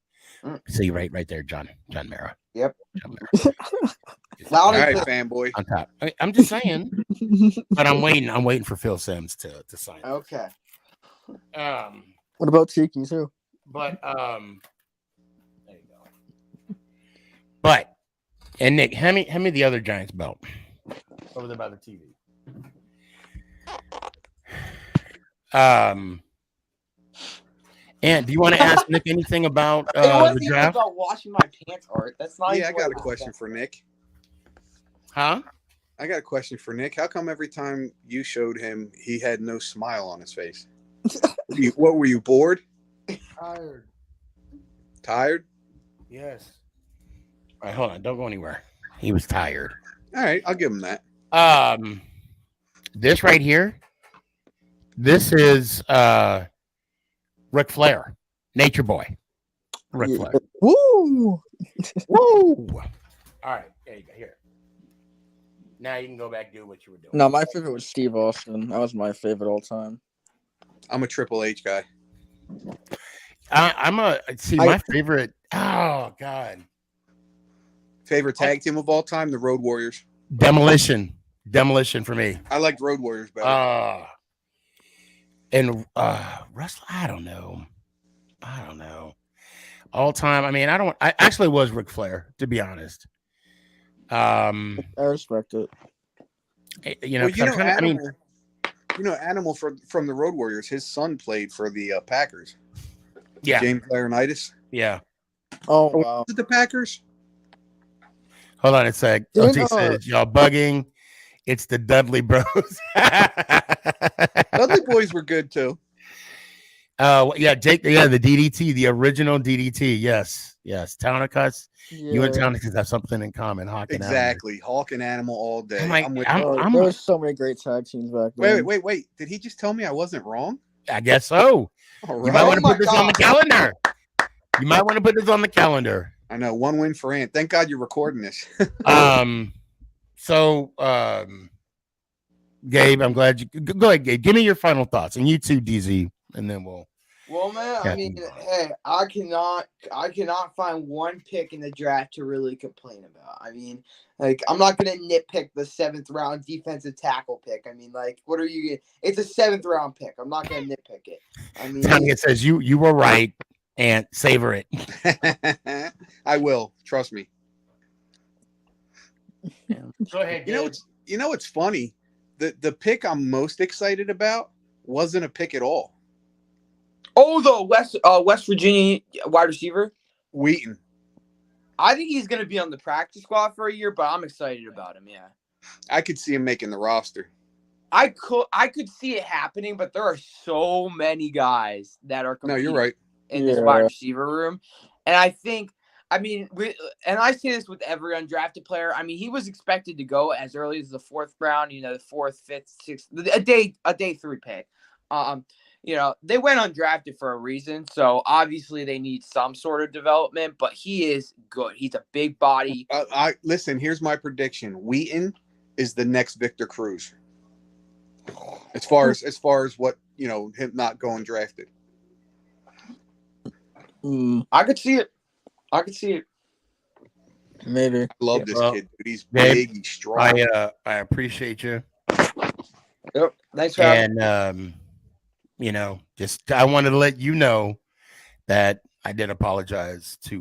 See right there, John Mara. Yep. John Mara. All right, fanboy. On top. I'm just saying. But I'm waiting for Phil Sims to sign. Okay. What about Tiki too? But there you go. But and Nick, hand me the other Giants belt over there by the TV. And do you want to ask Nick anything about the draft? About washing my pants, Art. That's not. Yeah, I got a question for Nick. Huh? I got a question for Nick. How come every time you showed him, he had no smile on his face? What were you, bored? Tired? Yes. All right, hold on. Don't go anywhere. He was tired. All right, I'll give him that. This right here. This is Ric Flair, Nature Boy. Ric Flair. Woo! Woo! All right, there you go. Here. Now you can go back and do what you were doing. No, my favorite was Steve Austin. That was my favorite all time. I'm a Triple H guy. My favorite. Oh God. Favorite tag team of all time, the Road Warriors. Demolition for me. I liked Road Warriors better. And wrestling, I don't know. all time. I mean, I actually was Ric Flair, to be honest. I respect it. You know, Well, 'cause I'm trying to, I mean, Animal from the Road Warriors. His son played for the Packers. yeah, James Laurinaitis. yeah. Oh Or wow. was it the Packers? Hold on a sec. Didn't, OJ says y'all bugging. It's the Dudley Bros. Dudley Boys were good too. Yeah, Jake. Yeah, the DDT, the original DDT. Yes, yes. Townercuts. You and Yeah. Townercuts have something in common. Hawk and Animal. Exactly. Hawk and Animal all day. I'm like, I'm with I'm- There was so many great tag teams back then. Wait. Did he just tell me I wasn't wrong? I guess so. All You might right. want to my put this on the God. calendar. You might want to put this on the calendar. I know. One win for Ant. Thank God you're recording this. So, Gabe, I'm glad you go ahead, Gabe. Give me your final thoughts, and you too, DZ, and then we'll. Well, man, Yeah. I mean, hey, I cannot find one pick in the draft to really complain about. I mean, like, I'm not gonna nitpick the 7th round defensive tackle pick. I mean, like, what are you? It's a 7th round pick. I'm not gonna nitpick it. I mean, Tanya says you were right, and savor it. I will. Trust me. Go ahead. You know what's funny? The pick I'm most excited about wasn't a pick at all. oh, the West Virginia wide receiver. Wheaton. I think he's gonna be on the practice squad for a year, but I'm excited about him. Yeah, I could see him making the roster. I could see it happening, but there are so many guys that are No, you're competing right. in this Yeah. wide receiver room, and I think. I mean, and I say this with every undrafted player. I mean, he was expected to go as early as the 4th round. You know, the 4th, 5th, 6th, a day 3 pick. You know, they went undrafted for a reason, so obviously they need some sort of development. But he is good. He's a big body. I listen. Here's my prediction. Wheaton is the next Victor Cruz. As far as what him not going drafted. I could see it. I could see it. Maybe. I love this Well, kid, dude. He's Gabe, big. He's strong. I appreciate you, Yep. Thanks for having me. and just I wanted to let you know that I did apologize to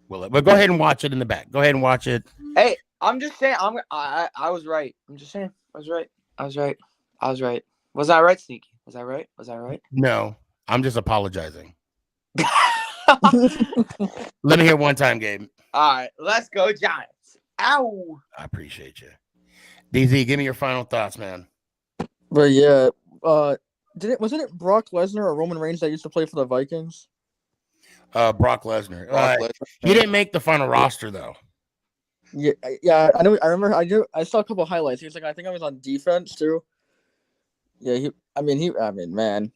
Will. But go ahead and watch it in the back. Go ahead and watch it. Hey, I'm just saying. I was right. I'm just saying. I was right. Was I right, Sneaky? Was I right? No, I'm just apologizing. Let me hear one time, Gabe. All right, let's go Giants. Ow. I appreciate you. DZ, give me your final thoughts, man. But yeah, wasn't it Brock Lesnar or Roman Reigns that used to play for the Vikings? Brock Lesnar. Brock Lesnar. He didn't make the final roster though. Yeah, I know. I remember. I saw a couple of highlights. He was like, I think I was on defense too. Yeah, man,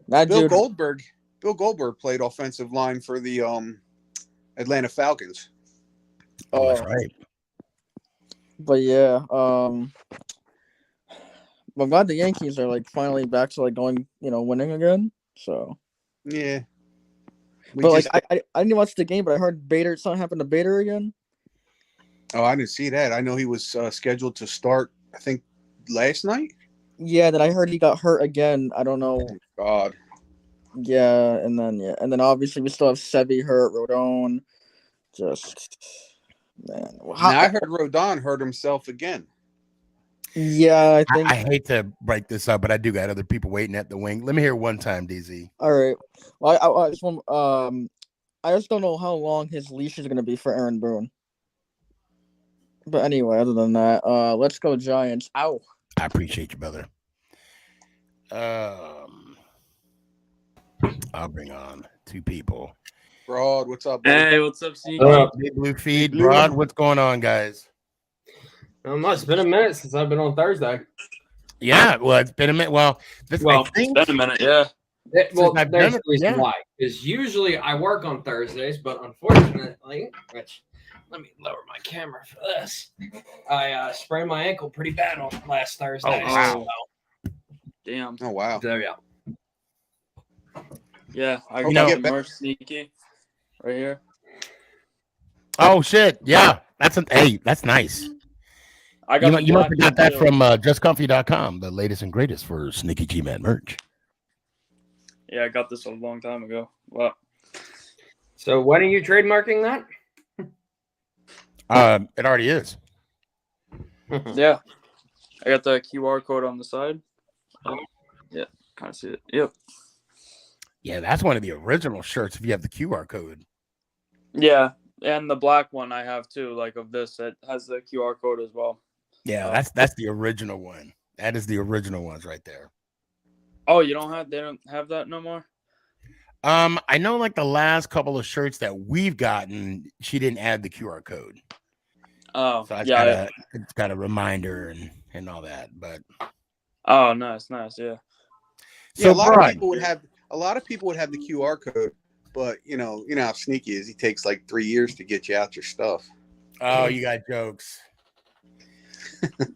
that Bill dude. Goldberg. Bill Goldberg played offensive line for the Atlanta Falcons. Oh, that's right. But yeah, I'm glad the Yankees are like finally back to like going, winning again. So Yeah. I didn't watch the game, but I heard something happened to Bader again. Oh, I didn't see that. I know he was scheduled to start, I think, last night. Yeah, then I heard he got hurt again. I don't know. God. Yeah, and then obviously we still have Sevi hurt, Rodon. Just man. Now, I heard Rodon hurt himself again. Yeah, I think. I hate to break this up, but I do got other people waiting at the wing. Let me hear one time, DZ. All right. Well, I just want I just don't know how long his leash is going to be for Aaron Boone. But anyway, other than that, let's go Giants. Ow. I appreciate you, brother. I'll bring on two people. Broad, what's up, buddy? Hey, what's up, Sneaky? Big Blue Feed, Broad, what's going on, guys? Not much. It's been a minute since I've been on Thursday. Yeah, well, it's been a minute. Well, It's been a minute, yeah. Well, I've there's done a it, reason yeah. why. Because usually I work on Thursdays, but unfortunately, let me lower my camera for this. I sprained my ankle pretty bad on last Thursday. Oh, wow. Damn. Oh, wow. There we go. Yeah, I Okay, got get the back. merch Sneaky right here. Oh shit! Yeah, that's nice. I got You must have got that from justcomfy.com, the latest and greatest for Sneaky G Man merch. Yeah, I got this a long time ago. Well, So when are you trademarking that? It already is. Yeah. I got the QR code on the side. Yeah, kind of see it. Yep. Yeah, that's one of the original shirts if you have the QR code. Yeah, and the black one I have too, like of this, it has the QR code as well. Yeah, that's the original one. That is the original ones right there. Oh, they don't have that no more? I know like the last couple of shirts that we've gotten, she didn't add the QR code. Oh, So yeah. It's got a reminder and all that, but Oh, nice, yeah. So So a lot Brad, of people would have the QR code, but you know how Sneaky is. He takes like 3 years to get you out your stuff. oh, you got jokes.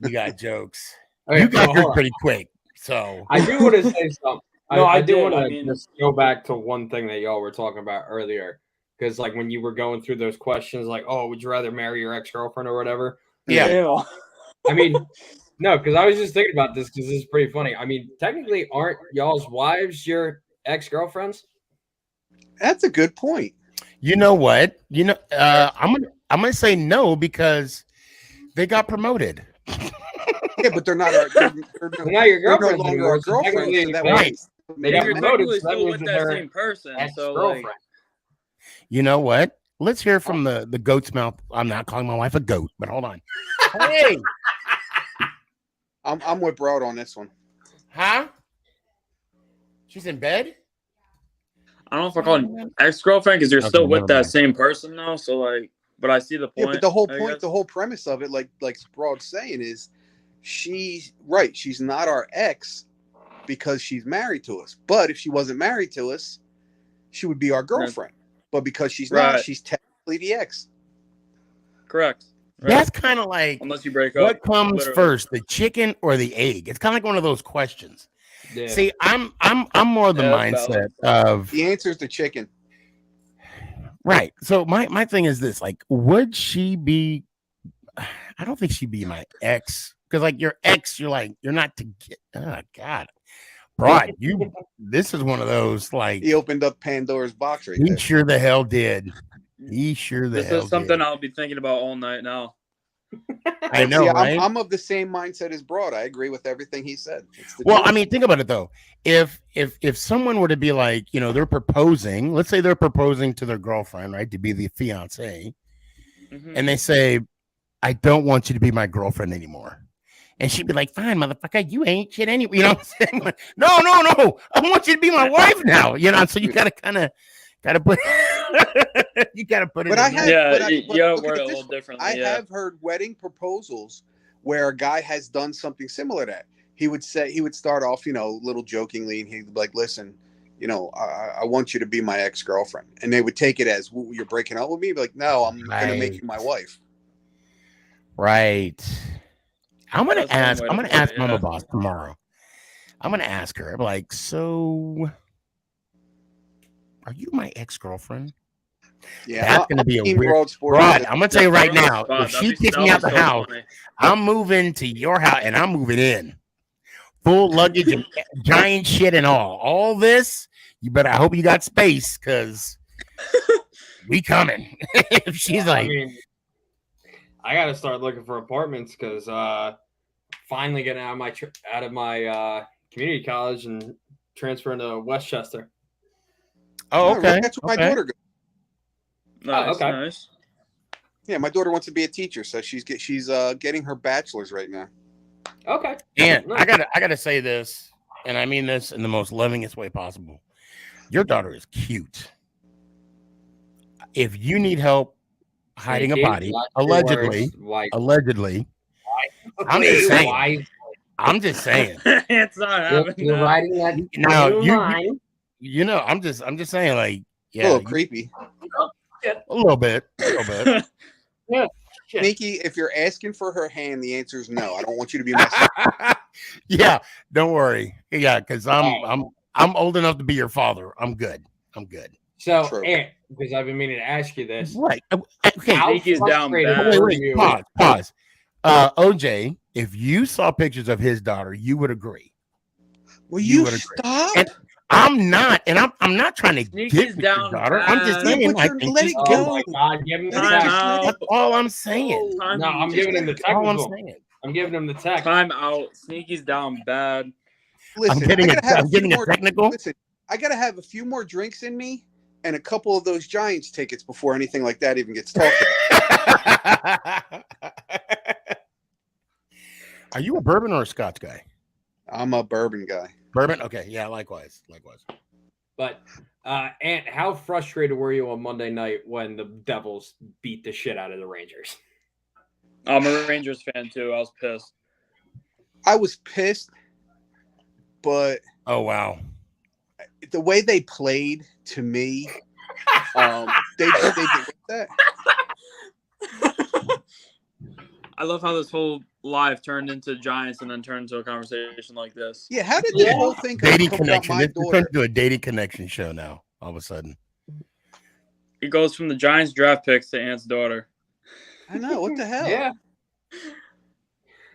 You got jokes. Okay, You got so yours hold on. pretty quick. So I do want to say something. No, I I do did. want I to mean- just go back to one thing that y'all were talking about earlier. Because, like, when you were going through those questions, like, oh, would you rather marry your ex-girlfriend or whatever? yeah. Ew. I mean, no, because I was just thinking about this because this is pretty funny. I mean, technically, aren't y'all's wives your ex-girlfriends? That's a good point. You know what? I'm gonna say no because they got promoted. Yeah, but they're not our. They're They're not your they're no girlfriends longer anymore. our So girlfriends. technically, So that right. way, They got You're promoted, technically so that still means with that that they're same person, so like, ex-girlfriend. You know what? Let's hear from the goat's mouth. I'm not calling my wife a goat, but hold on. Hey, I'm with Broad on this one. huh? She's in bed. I don't know if I call it ex-girlfriend because you're Okay, still with never that mind. same person though. So like, but I see the point. Yeah, but the whole I point, guess. the whole premise of it, like Broad's saying, is she's right. She's not our ex because she's married to us. But if she wasn't married to us, she would be our girlfriend. But because she's not, Right. she's technically the ex. Correct. Right. That's kind of like Unless you break what up. comes literally. first, the chicken or the egg? It's kind of like one of those questions. Yeah. See, I'm more the Yeah, that's mindset valid. of The answer is the chicken. right. So my thing is this: like, would she be? I don't think she'd be my ex because, like, your ex, you're not to get. Oh God, Broad, this is one of those like He opened up Pandora's box right he there. sure the hell did. He sure the This hell is something did. I'll be thinking about all night now. I know, See, right? I'm of the same mindset as Broad. I agree with everything he said. It's the Well, truth. I mean, think about it though. If someone were to be like, they're proposing, let's say they're proposing to their girlfriend, right, to be the fiance, Mhm. and they say, "I don't want you to be my girlfriend anymore," and she'd be like, "Fine, motherfucker, you ain't shit anyway." You know what I'm saying? Like, no, I want you to be my wife now. So you gotta put you gotta put it. But in I there. have, Yeah, but I, you but gotta look word at it a this little one. differently. I Yeah. have heard wedding proposals where a guy has done something similar to that. He would start off, little jokingly, and he'd be like, "Listen, I want you to be my ex-girlfriend," and they would take it as, well, "You're breaking up with me?" Be like, "No, I'm gonna make you my wife." Right. I'm gonna That's one ask. way I'm to gonna put ask it, Mama yeah. Boss tomorrow. I'm gonna ask her. I'm like, so, are you my ex-girlfriend? Yeah, That's gonna be a Team weird. Broad Sports. Rod, I'm gonna tell you right Put her on the now. spot. If she That'd be kicks me out the so house, funny. I'm moving to your house and I'm moving in, full luggage and giant shit and all. All this, you better. I hope you got space because we coming. If she's I like, mean, I got to start looking for apartments because finally getting out of my community college and transferring to Westchester. oh, No, okay, that's where my okay. daughter goes. Nice, okay. nice. Yeah, my daughter wants to be a teacher, so she's getting her bachelor's right now. Okay. And Nice. I gotta say this, and I mean this in the most lovingest way possible. Your daughter is cute. If you need help hiding a Sneaky, body, watch your words, allegedly, I'm just saying. Wife. I'm just saying. It's not happening. You're writing that Now new line. I'm just saying, like, A yeah, little creepy. a little bit. Yeah. Sneaky, if you're asking for her hand, the answer is no. I don't want you to be my Yeah, don't worry. Yeah, because I'm old enough to be your father. I'm good. So, True. Aaron, because I've been meaning to ask you this. Right. Okay. How Sneaky's down frustrated bad. were Wait. you? Pause. OJ, if you saw pictures of his daughter, you would agree. Will You you would agree. stop? And I'm not, and I'm not trying to Sneaky's get with your down daughter. I'm just bad. saying, Yeah, but I you're, think let she's it Oh cute. go. my God, give him the Let it Time text. just let out. it That's all I'm saying. Time, No, I'm Just giving let him the That's all I'm technical. saying. I'm giving him the text. time out. Sneaky's down bad. listen. I gotta have I'm a few getting a more. technical. Listen, I gotta have a few more drinks in me and a couple of those Giants tickets before anything like that even gets talked about. Are you a bourbon or a Scotch guy? I'm a bourbon guy. Bourbon? Okay, yeah, likewise. But Ant, how frustrated were you on Monday night when the Devils beat the shit out of the Rangers? I'm a Rangers fan too. I was pissed. I was pissed, but Oh wow. the way they played to me, they did that. I love how this whole live turned into Giants and then turned into a conversation like this. Yeah, how did this whole thing come Dating about connection. my This turned daughter? into a dating connection show now. All of a sudden. It goes from the Giants draft picks to Ant's daughter. I know, what the hell? Yeah.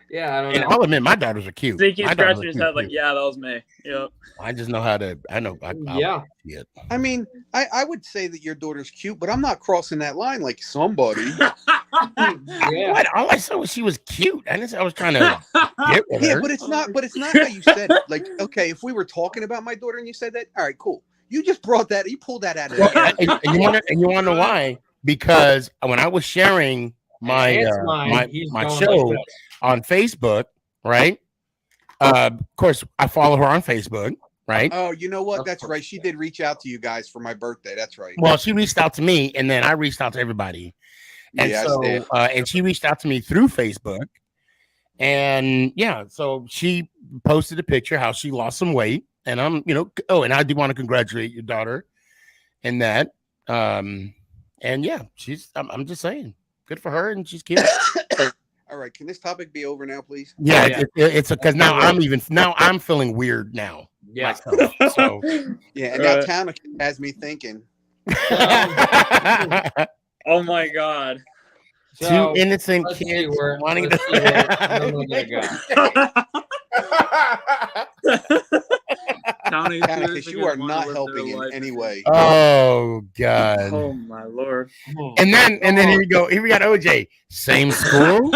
Yeah, I don't And know. I'll admit my daughters are cute. Sneaky My daughters scratching are his cute, head like, too. yeah, that was me. Yep. I just know how to. Yeah. See it. I mean, I would say that your daughter's cute, but I'm not crossing that line like somebody. Yeah. What? All I said was she was cute. I didn't say I was trying to get with Yeah, her. but it's not how you said it. Like, okay, if we were talking about my daughter and you said that, all right, cool. You just brought that, you pulled that out of Well, the air. and you want to know why? Because when I was sharing my Ant's mind, he's my going show like this. on Facebook, right? Of course, I follow her on Facebook, right? Oh, you know what? That's right. She did reach out to you guys for my birthday. That's right. Well, she reached out to me, and then I reached out to everybody, and Yeah, I so did. and she reached out to me through Facebook, and yeah, so she posted a picture how she lost some weight, and I'm, and I do want to congratulate your daughter, in that, and yeah, I'm just saying, good for her, and she's cute. All right, can this topic be over now, please? Yeah, Yeah. it's because now I'm feeling weird now. Yeah. Myself, so Yeah, and now Towner has me thinking. Oh my God. So, two innocent let's see kids where wanting let's see where I'm gonna go. Townie, Towner, you are not helping in any way. Oh God! Oh my Lord. And then here we go. Here we got OJ. Same school.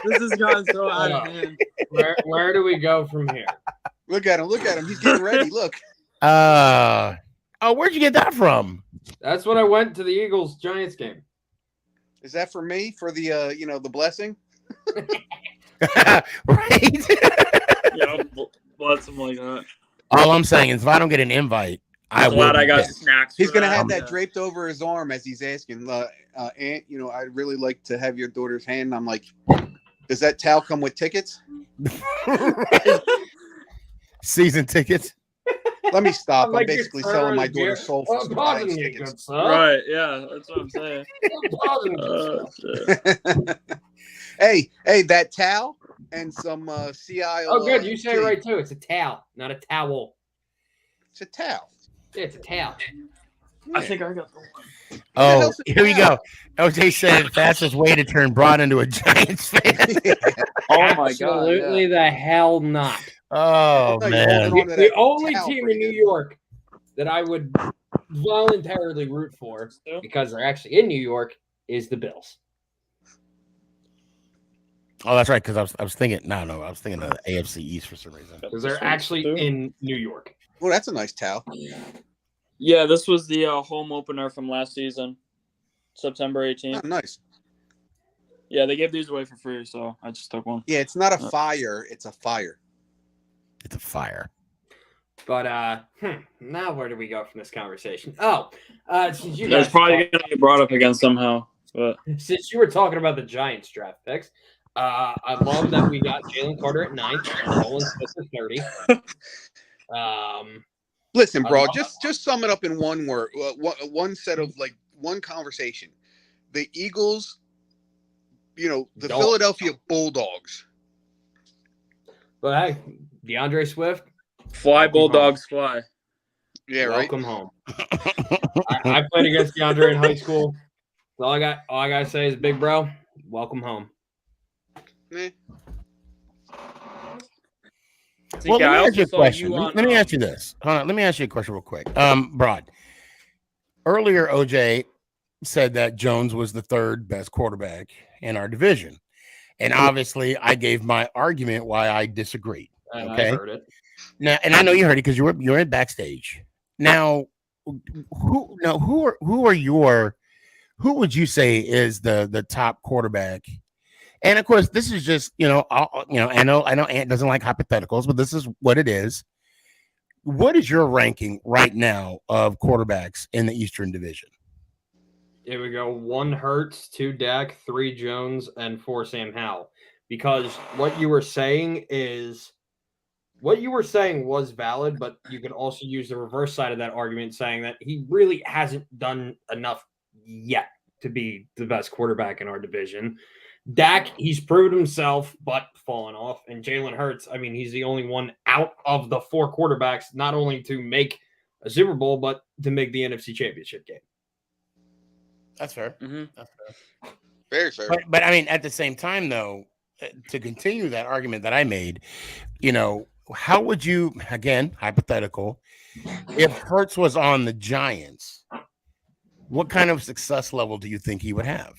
This has gotten so out of hand. Where do we go from here? Look at him. He's getting ready. Look. Oh, where'd you get that from? That's when I went to the Eagles Giants game. Is that for me? For the the blessing? Right. Yeah, bless him like that. All I'm saying is, if I don't get an invite, I'm glad I got snacks. He's gonna that. have that draped over his arm as he's asking, Aunt, I'd really like to have your daughter's hand. I'm like, does that towel come with tickets? Season tickets. Let me stop. I'm Like basically your selling my beer. daughter's soul Oh, for some pardon Giants me, tickets. good sir. Right, yeah, that's what I'm saying. Pardon me, good sir. Hey, that towel and some CI. Oh, good. You say it right too. It's a towel, not a towel. It's a towel. Yeah, it's a towel. I think I got the one. Oh, here we go. OJ said fastest way to turn Broad into a Giants fan. Oh my God. Absolutely the hell not. Oh No, you're man. holding on to The that only towel team pretty in New good. York that I would voluntarily root for because they're actually in New York is the Bills. Oh, that's right. Because I was thinking. No, I was thinking of the AFC East for some reason. Because they're actually in New York. Oh, that's a nice towel. Yeah, this was the home opener from last season, September 18th. Oh, nice. Yeah, they gave these away for free, so I just took one. Yeah, it's not a fire. It's a fire. It's a fire. But now where do we go from this conversation? Oh, since you That's guys probably going to get brought up again somehow. But since you were talking about the Giants draft picks, I love that we got Jalen Carter at 9 and Nolan Smith at 30. Listen, bro, just sum it up in one word, one set of one conversation. The Eagles, the Philadelphia Bulldogs. But hey, DeAndre Swift, fly Bulldogs fly. Yeah, right. Welcome home. I played against DeAndre in high school. So all I gotta say is, big bro, welcome home. Well, let I me ask also you a saw question. you on. Let me ask you this. Hold on. Let me ask you a question real quick. Broad. Earlier, OJ said that Jones was the third best quarterback in our division. And obviously, I gave my argument why I disagreed. And Okay. I heard it. Now, and I know you heard it because you're in backstage. Now, who would you say is the top quarterback? And of course, this is just I know Ant doesn't like hypotheticals, but this is what it is. What is your ranking right now of quarterbacks in the Eastern Division? Here we go. 1 Hurts, 2 Dak, 3 Jones, and 4 Sam Howell. Because what you were saying was valid, but you could also use the reverse side of that argument, saying that he really hasn't done enough yet to be the best quarterback in our division. Dak, he's proved himself, but fallen off. And Jalen Hurts, I mean, he's the only one out of the 4 quarterbacks, not only to make a Super Bowl, but to make the NFC Championship game. That's fair. Mm-hmm. That's fair. Very fair. But I mean, at the same time, though, to continue that argument that I made, how would you, again, hypothetical, if Hurts was on the Giants, what kind of success level do you think he would have?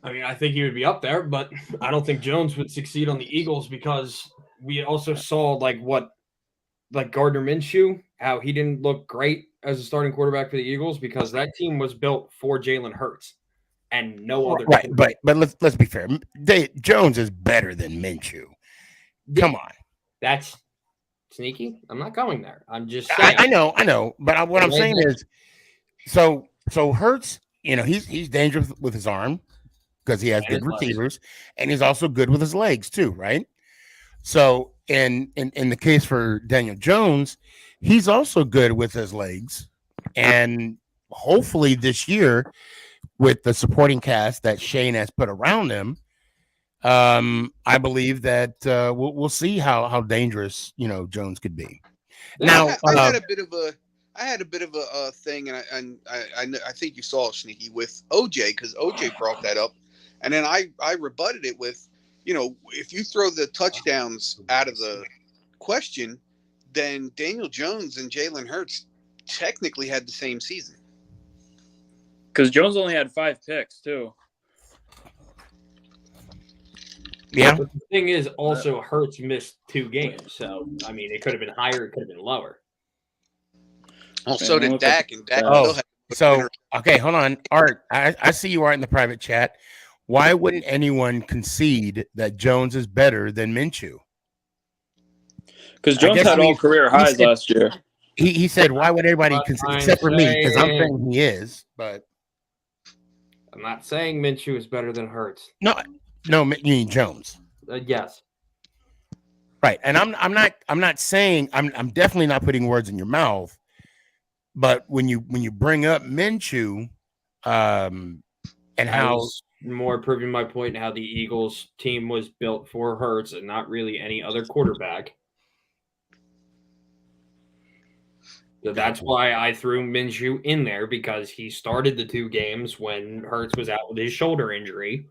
I mean, I think he would be up there, but I don't think Jones would succeed on the Eagles because we also saw like Gardner Minshew, how he didn't look great as a starting quarterback for the Eagles because that team was built for Jalen Hurts and no other. Right, but let's be fair. Jones is better than Minshew. Come on, that's sneaky. I'm not going there. I'm just saying. I know, but what I'm saying is, so Hurts, he's dangerous with his arm because he has good receivers, and he's also good with his legs too, right? So in the case for Daniel Jones, he's also good with his legs, and hopefully this year, with the supporting cast that Shane has put around him, I believe that we'll see how dangerous Jones could be. Now, I had a bit of a thing, and I think you saw it, Sneaky, with OJ because OJ brought that up, and then I rebutted it with, if you throw the touchdowns out of the question, then Daniel Jones and Jalen Hurts technically had the same season. Because Jones only had 5 picks too. Yeah. But the thing is, also Hurts missed 2 games, so I mean, it could have been higher, it could have been lower. Well, so did Dak, and Dak Oh, still had. so okay, hold on, Art. I see you are in the private chat. Why wouldn't anyone concede that Jones is better than Minshew? Because Jones had all career highs last year. He said, "Why would everybody concede except for me?" Because I'm saying he is, but I'm not saying Minshew is better than Hurts. No, you mean Jones? Yes. Right, and I'm not saying I'm definitely not putting words in your mouth. But when you bring up Minshew, and how more proving my point in how the Eagles team was built for Hurts and not really any other quarterback. So that's why I threw Minshew in there, because he started the 2 games when Hurts was out with his shoulder injury,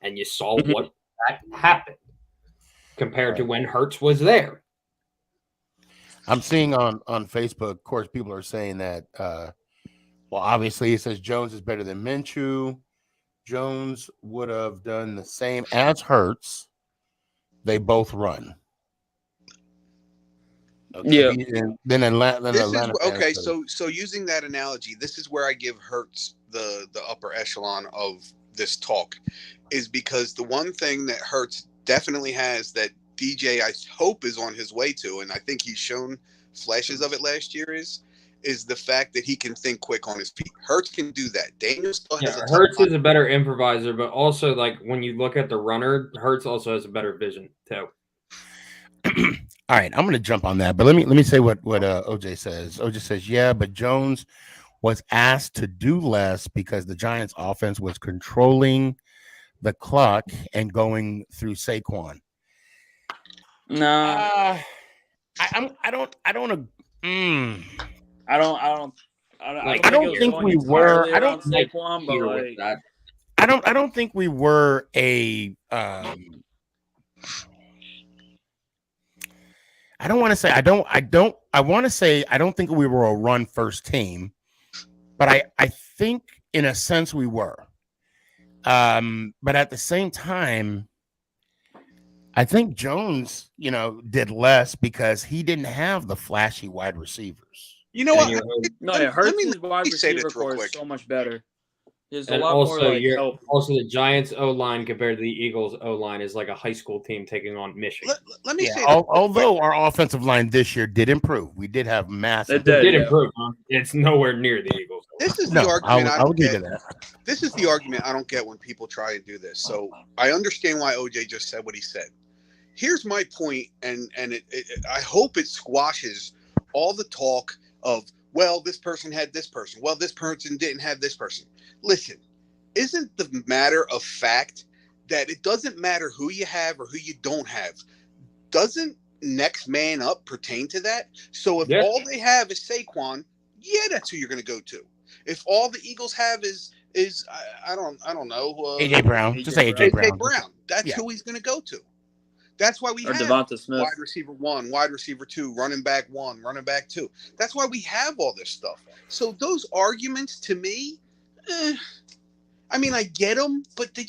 and you saw what that happened compared to when Hurts was there. I'm seeing on Facebook, of course, people are saying that, obviously it says Jones is better than Minshew. Jones would have done the same as Hurts. They both run. Okay. Yeah. Then Atlanta. Okay, so using that analogy, this is where I give Hurts the upper echelon of this talk, is because the one thing that Hurts definitely has that DJ, I hope, is on his way to, and I think he's shown flashes of it last year, is the fact that he can think quick on his feet. Hurts can do that. Daniel still has a Hurts is a better improviser, but also, like, when you look at the runner, Hurts also has a better vision too. All right, I'm going to jump on that, but let me say what OJ says. OJ says, yeah, but Jones was asked to do less because the Giants' offense was controlling the clock and going through Saquon. No, I don't think we were. I don't think Saquon, but like, I don't think we were a. I don't want to say I don't think we were a run first team, but I think in a sense we were. But at the same time, I think Jones, did less because he didn't have the flashy wide receivers. You know And what? Hurts' wide me say receiver this real core is quick. so much better. There's a And lot more also, like help. also the Giants O line compared to the Eagles O line is like a high school team taking on Michigan. Let me say this. Although our offensive line this year did improve, we did have massive. It did, improve. Huh? It's nowhere near the Eagles. This is the argument I I'll don't give get. you that. This is the argument I don't get when people try and do this. So I understand why OJ just said what he said. Here's my point, and I hope it squashes all the talk of, well, this person had this person. Well, this person didn't have this person. Listen, isn't the matter of fact that it doesn't matter who you have or who you don't have? Doesn't next man up pertain to that? So if all they have is Saquon, yeah, that's who you're going to go to. If all the Eagles have is I don't know AJ Brown, just say AJ Brown. That's who he's going to go to. That's why we have Devonta Smith. wide receiver 1, wide receiver 2, running back 1, running back 2. That's why we have all this stuff. So those arguments to me, I mean, I get them, but it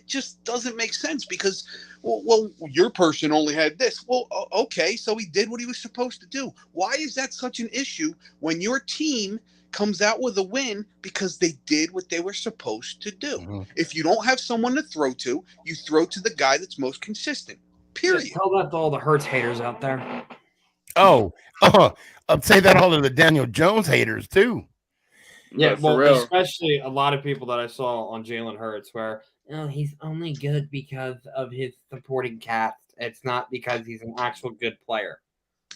just doesn't make sense because, well, your person only had this. Well, okay, so he did what he was supposed to do. Why is that such an issue when your team comes out with a win because they did what they were supposed to do? Mm-hmm. If you don't have someone to throw to, you throw to the guy that's most consistent. Period. Just tell that to all the Hurts haters out there. I'll say that all of the Daniel Jones haters too. Yeah, well, especially a lot of people that I saw on Jalen Hurts where, he's only good because of his supporting cast. It's not because he's an actual good player.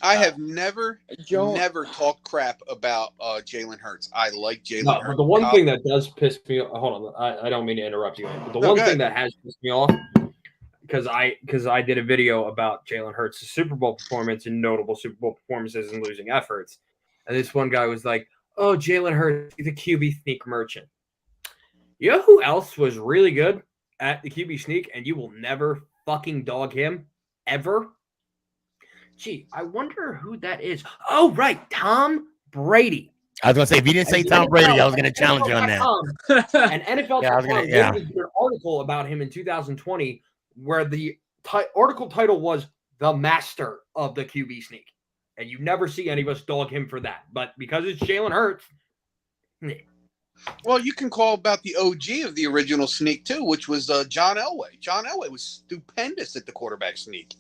I have never talked crap about Jalen Hurts. I like Jalen Hurts. But the one thing that does piss me off, hold on, I don't mean to interrupt you, but the one thing that has pissed me off, because I did a video about Jalen Hurts' Super Bowl performance and notable Super Bowl performances and losing efforts. And this one guy was like, oh, Jalen Hurts, he's a QB sneak merchant. You know who else was really good at the QB sneak and you will never fucking dog him ever? Gee, I wonder who that is. Oh, right, Tom Brady. I was going to say, if you didn't say Tom Brady, I was going to challenge you on that. And NFL.com did an article about him in 2020 where the article title was The Master of the QB Sneak. And you never see any of us dog him for that. But because it's Jalen Hurts. Well, you can call about the OG of the original sneak, too, which was John Elway. John Elway was stupendous at the quarterback sneak.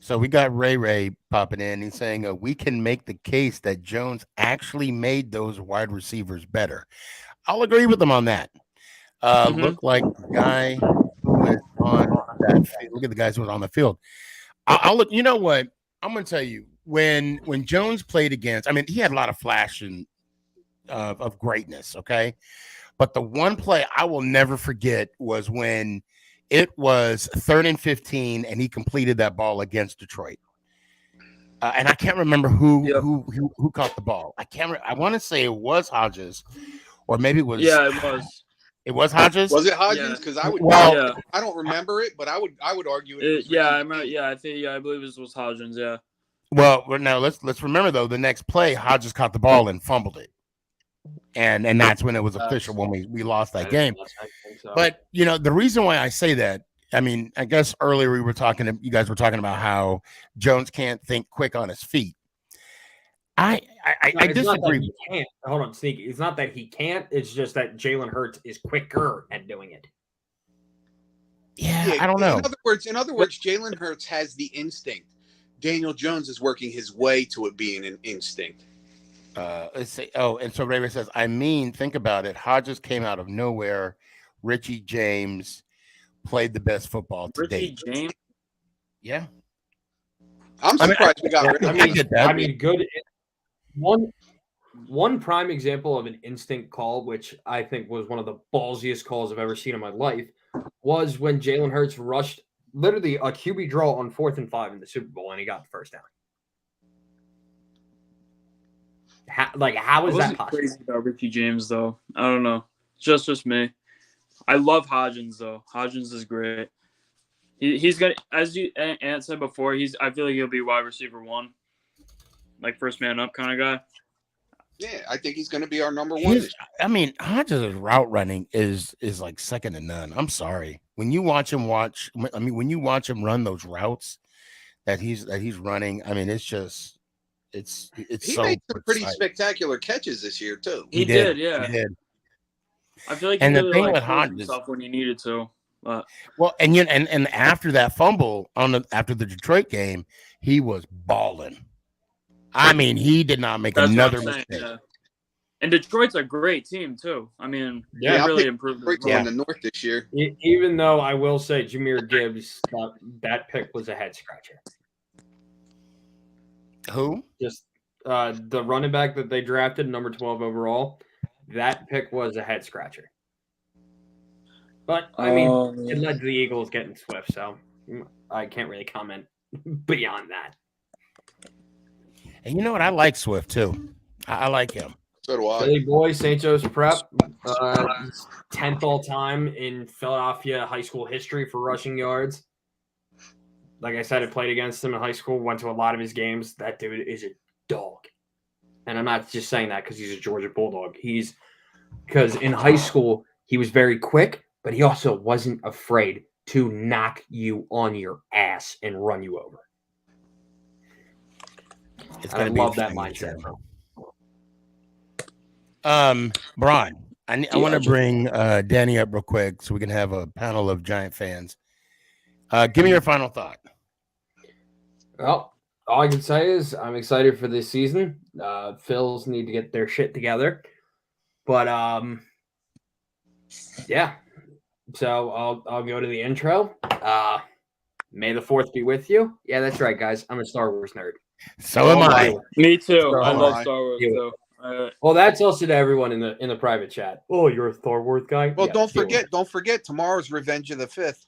So we got Ray popping in and saying we can make the case that Jones actually made those wide receivers better. I'll agree with them on that. Look like the guy who was on that field. Look at the guys who was on the field. I'll look. You know what? I'm going to tell you. When Jones played against, I mean, he had a lot of flash and of greatness, okay? But the one play I will never forget was when it was 3rd and 15, and he completed that ball against Detroit. And I can't remember who caught the ball. I want to say it was Hodges, or maybe it was. Yeah, it was. It was Hodges. Was it Hodges? Because I don't remember it, but I would argue it. I remember. Yeah, I believe it was Hodges. Yeah. Well, now let's remember though the next play Hodges caught the ball and fumbled it, and that's when it was official when we lost that game. But the reason why I say that, I mean, I guess earlier you guys were talking about how Jones can't think quick on his feet. I disagree. Hold on, Sneaky. It's not that he can't. It's just that Jalen Hurts is quicker at doing it. Yeah, I don't know. In other words, Jalen Hurts has the instinct. Daniel Jones is working his way to it being an instinct. Let's say, and so Ray says, I mean, think about it. Hodges came out of nowhere. Richie James played the best football to date. Richie James? Yeah. I'm surprised we got rid of him. I mean, good. One prime example of an instinct call, which I think was one of the ballsiest calls I've ever seen in my life, was when Jalen Hurts rushed literally a QB draw on 4th and 5 in the Super Bowl, and he got the first down. How is that possible? Crazy about Richie James, though. I don't know. Just me. I love Hodgins, though. Hodgins is great. He's got, as you Ant said before, I feel like he'll be wide receiver 1, like first man up kind of guy. Yeah, I think he's going to be our number 1. I mean, Hodges' route running is like second to none. I'm sorry. When you watch him when you watch him run those routes that he's running, I mean, it's He so made some pretty precise. spectacular catches this year too. He did, yeah. He did. I feel like And he the really thing like with pulled Hodges, himself when he needed to. But well, and after that fumble after the Detroit game, he was balling. I mean, he did not make that's another what I'm saying, mistake. yeah. And Detroit's a great team too. I mean, Yeah, they really improved. In the North this year. Even though I will say Jahmyr Gibbs, that pick was a head scratcher. Who? Just the running back that they drafted, number 12 overall. That pick was a head scratcher. But I mean, it led to the Eagles getting Swift, so I can't really comment beyond that. And you know what? I like Swift too. I like him. So do I. Billy Boy, St. Joe's Prep, 10th all time in Philadelphia high school history for rushing yards. Like I said, I played against him in high school, went to a lot of his games. That dude is a dog. And I'm not just saying that because he's a Georgia Bulldog. Because in high school, he was very quick, but he also wasn't afraid to knock you on your ass and run you over. I love that mindset, bro. Braun, I want to bring Danny up real quick so we can have a panel of Giant fans. Give me your final thought. Well, all I can say is I'm excited for this season. Phils need to get their shit together. But yeah. So I'll go to the intro. May the 4th be with you. Yeah, that's right, guys. I'm a Star Wars nerd. So am I. Me too. So I am love I. Star Wars too. Well, that's also to everyone in the private chat. Oh, you're a Star Wars guy? Well, Yeah, don't forget tomorrow's Revenge of the 5th.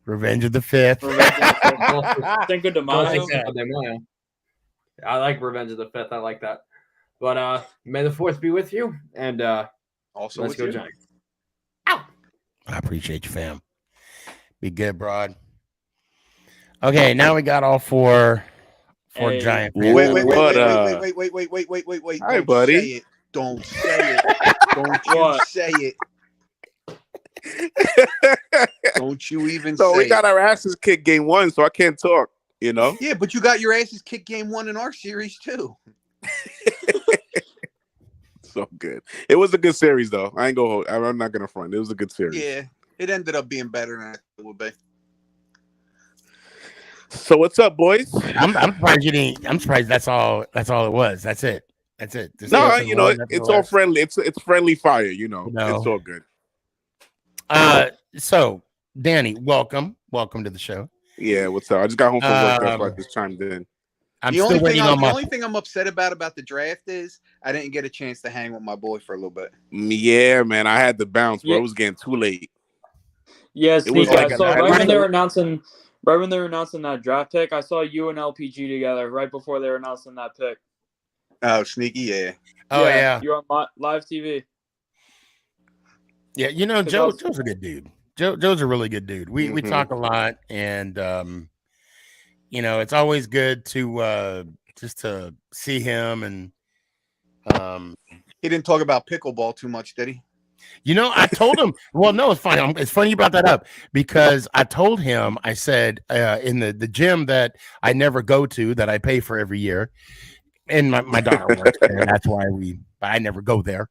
Revenge of the 5th. Cinco de Mayo. I like Revenge of the 5th. I like that. But may the 4th be with you. And also let's with go you. Giants. I appreciate you, fam. Be good, Broad. Okay, now we got all four Giant fans. Wait. Hi, Don't buddy. say it. Don't say it. Don't you say it. Don't you even So say we got it. our asses kicked game 1, so I can't talk, you know? Yeah, but you got your asses kicked game 1 in our series too. So good. It was a good series, though. I'm not gonna front. It was a good series. Yeah, it ended up being better than I thought it would be. So what's up, boys? I'm surprised you didn't. I'm surprised that's all it was. That's it. Just No, nothing you know, more, nothing it's all less. friendly. It's friendly fire, you know. No. It's all good. So Danny, welcome to the show. Yeah, what's up? I just got home from work. That's why I just chimed in. The only thing I'm upset about the draft is I didn't get a chance to hang with my boy for a little bit. Yeah, man, I had to bounce, bro. Yeah. It was getting too late. Yes, It was I like saw a- right when they were announcing that draft pick, I saw you and LPG together right before they were announcing that pick. Oh, Sneaky, yeah. Oh yeah. You're on live TV. Yeah, you know, Joe's a good dude. Joe's a really good dude. We talk a lot, and you know, it's always good to just to see him. And he didn't talk about pickleball too much, did he? You know, I told him. Well, no, it's fine. It's funny you brought that up because I told him. I said in the gym that I never go to, that I pay for every year, and my daughter works there. And that's why I never go there.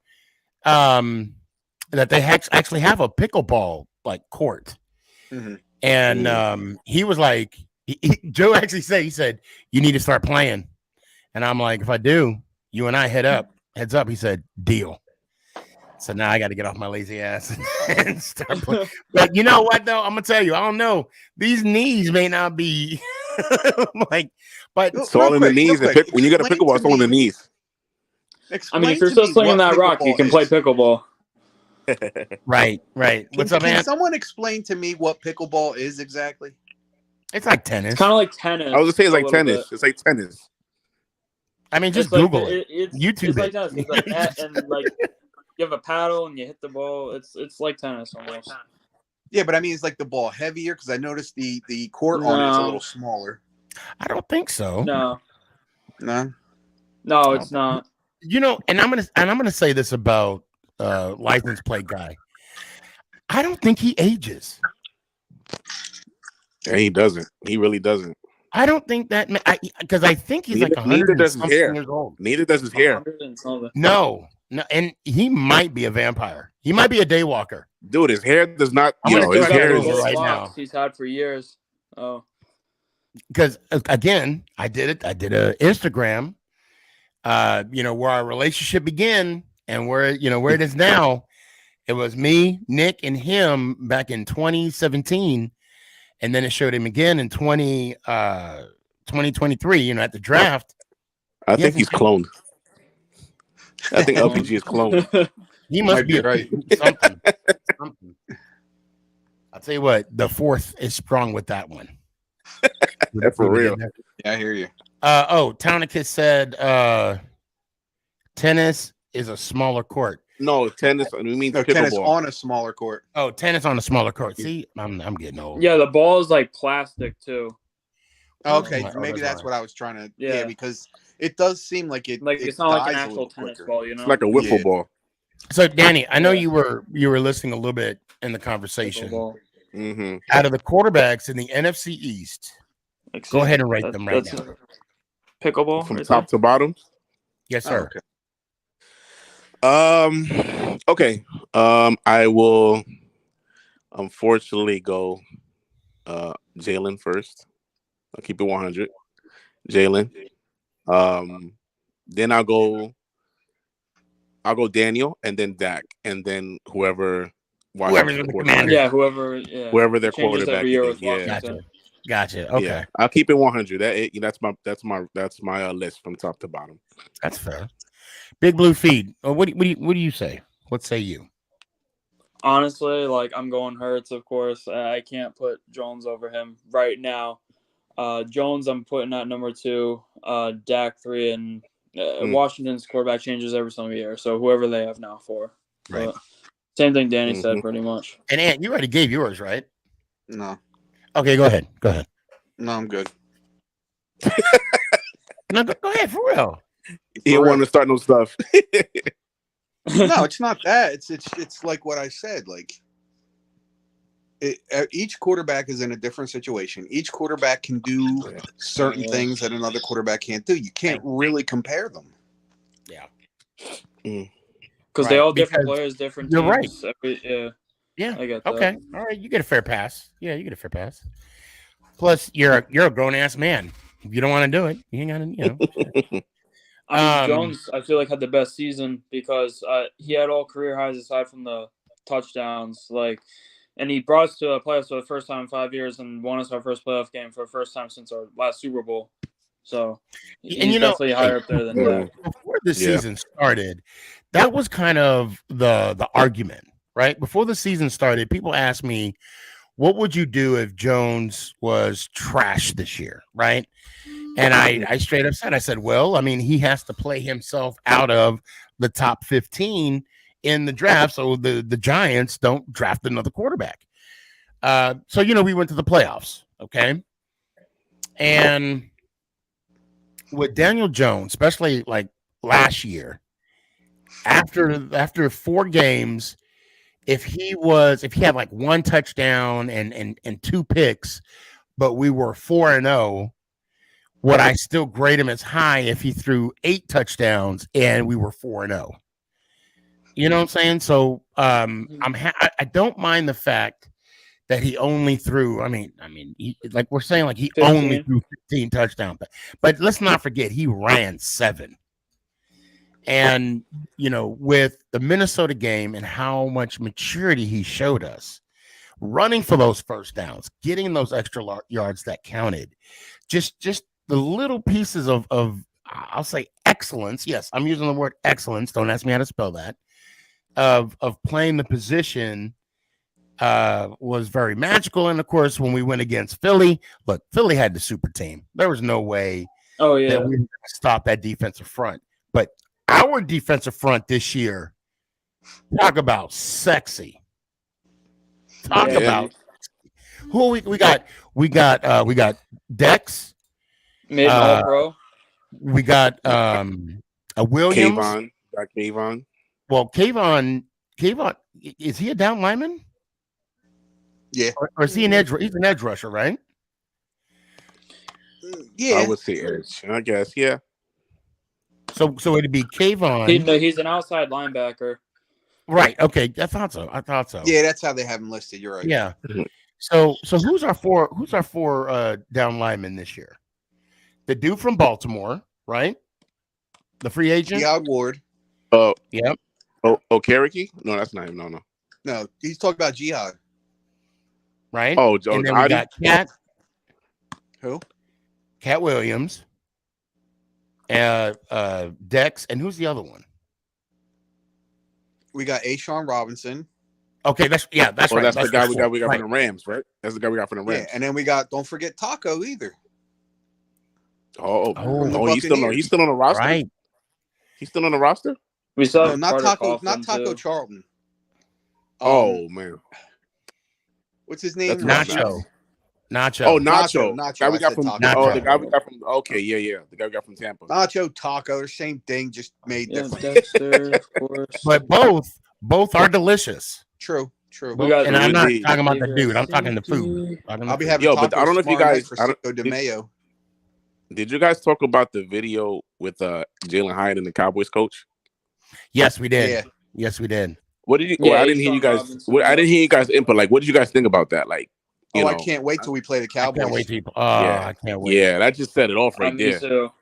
That they actually have a pickleball like court, and he was like, Joe actually said, he said, you need to start playing, and I'm like, if I do, you and I heads up. He said, deal. So now I got to get off my lazy ass and start playing. But you know what, though? I'm going to tell you, I don't know. These knees may not be like, but it's all in the knees. When you got a pickleball, it's all in the knees. I mean, if you're still slinging that rock, you can play pickleball. Right. What's up, man? Can someone explain to me what pickleball is exactly? It's like tennis. It's kind of like tennis. I was going to say it's like tennis. Bit. It's like tennis. I mean, just it's Google like, it. It's YouTube like it. tennis. It's like net and like you have a paddle and you hit the ball. It's like tennis almost. Yeah, but I mean, it's like the ball heavier because I noticed the court on it is a little smaller. I don't think so. No, No, it's not. You know, and I'm gonna say this about license plate guy. I don't think he ages. Yeah, he doesn't. He really doesn't. I don't think that because I think he's like 100 Neither does his something hair. years old. Neither does his hair. No, and he might be a vampire. He might be a daywalker. Dude, his hair does not. I'm gonna His hair is right now. He's had for years. Oh, because again, I did a Instagram, where our relationship began and where it is now. It was me, Nick, and him back in 2017, and then it showed him again in 2023. At the draft. I think he's cloned. I think LPG is cloned. He must be right. Something. I'll tell you what, the fourth is strong with that one. That's for real. Yeah, I hear you. Townicus said tennis is a smaller court. No, tennis. We mean tennis pickleball. on a smaller court. Oh, tennis on a smaller court. See, I'm getting old. yeah, the ball is like plastic too. Okay, Oh, maybe that's right. what I was trying to. Yeah. Yeah, because it does seem like it. Like it it's not like an dies a actual little tennis quicker. ball, you know. It's like a wiffle ball. So, Danny, I know you were listening a little bit in the conversation. Mm-hmm. Out of the quarterbacks in the NFC East, go ahead and rate them right now. Pickleball From top to bottom. Yes, sir. Okay. I will unfortunately go Jalen first. I'll keep it 100. Jalen. Then I'll go Daniel and then Dak and then whoever Whoever's the commander. Yeah, whoever their quarterback is. Yeah. Gotcha. Okay. Yeah. I'll keep it 100. That's my list from top to bottom. That's fair. Big Blue Feed. What do you say? What say you? Honestly, like I'm going Hurts, of course. I can't put Jones over him right now. Jones, I'm putting at number 2. Dak 3, and Washington's quarterback changes every single year. So whoever they have now 4. Right. But same thing Danny said, pretty much. And Ant, you already gave yours, right? No. Okay, go ahead. No, I'm good. No, go ahead for real. He didn't want to start no stuff. No, it's not that. It's like what I said. Like each quarterback is in a different situation. Each quarterback can do certain things that another quarterback can't do. You can't really compare them. Yeah. Because they all different players, different teams. You're right. Yeah, I get that. Okay. All right. You get a fair pass. Yeah, you get a fair pass. Plus, you're a grown ass man. If you don't want to do it, you ain't got to. I mean, Jones, I feel like had the best season because he had all career highs aside from the touchdowns. And he brought us to the playoffs for the first time in 5 years and won us our first playoff game for the first time since our last Super Bowl. So he's definitely higher up there than that. Before the season started, that was kind of the argument, right? Before the season started, people asked me, what would you do if Jones was trash this year, right? And I straight up said, I said, well, I mean, he has to play himself out of the top 15 in the draft so the Giants don't draft another quarterback. So, we went to the playoffs, okay? And with Daniel Jones, especially like last year, after 4 games, if he had like 1 touchdown and 2 picks, but we were 4-0, would I still grade him as high if he threw 8 touchdowns and we were 4-0? You know what I'm saying? So I don't mind the fact that he only threw. I mean, like we're saying, like he 15. only threw 15 touchdowns, but let's not forget he ran 7. And with the Minnesota game and how much maturity he showed us, running for those first downs, getting those extra yards that counted, just the little pieces of I'll say excellence. Yes, I'm using the word excellence. Don't ask me how to spell that. Of playing the position was very magical. And of course, when we went against Philly, look, Philly had the super team. There was no way that we were going to stop that defensive front. But our defensive front this year, talk about sexy. Talk Yeah. about who we got. We got Dex. Mid and all pro. We got a Williams. Kayvon. Got Kayvon. Well, Kayvon, is he a down lineman? Yeah. Or is he an edge? He's an edge rusher, right? Yeah. I would say edge. I guess. Yeah. So it'd be Kayvon. He's an outside linebacker. Right. Okay. I thought so. Yeah, that's how they have him listed. You're right. Yeah. So who's our four down linemen this year? The dude from Baltimore, right? The free agent. Jihad Ward. Yep. Cherokee? No, that's not him. No. No, he's talking about Jihad. Right. Oh, and then we got Cat. Who? Cat Williams. Dex, and who's the other one? We got Ashawn Robinson. Okay, that's right. That's the guy we got right. from the Rams, right? That's the guy we got from the Rams. Yeah, and then we got, don't forget Taco either. He's still on the roster. Right. He's still on the roster. We saw No, not Taco Charlton. Oh man, what's his name? Nacho. Oh, Nacho. Guy we got from Nacho. the guy we got from. Okay, yeah. The guy we got from Tampa. Nacho, Taco, the same thing, just made different. Dexter, of course. But both are delicious. True. And I'm not talking about the dude. I'm talking the food. I'll be having but I don't know if you guys. DeMayo. Did you guys talk about the video with Jalen Hyatt and the Cowboys coach? Yes, we did. Yeah. Yes, we did. What did you? Yeah, I didn't hear you guys. I didn't hear you guys input. Like, what did you guys think about that? Like, you know, I can't wait till we play the Cowboys. I can't wait to. Yeah. I can't wait. Yeah, that just set it off right there. So.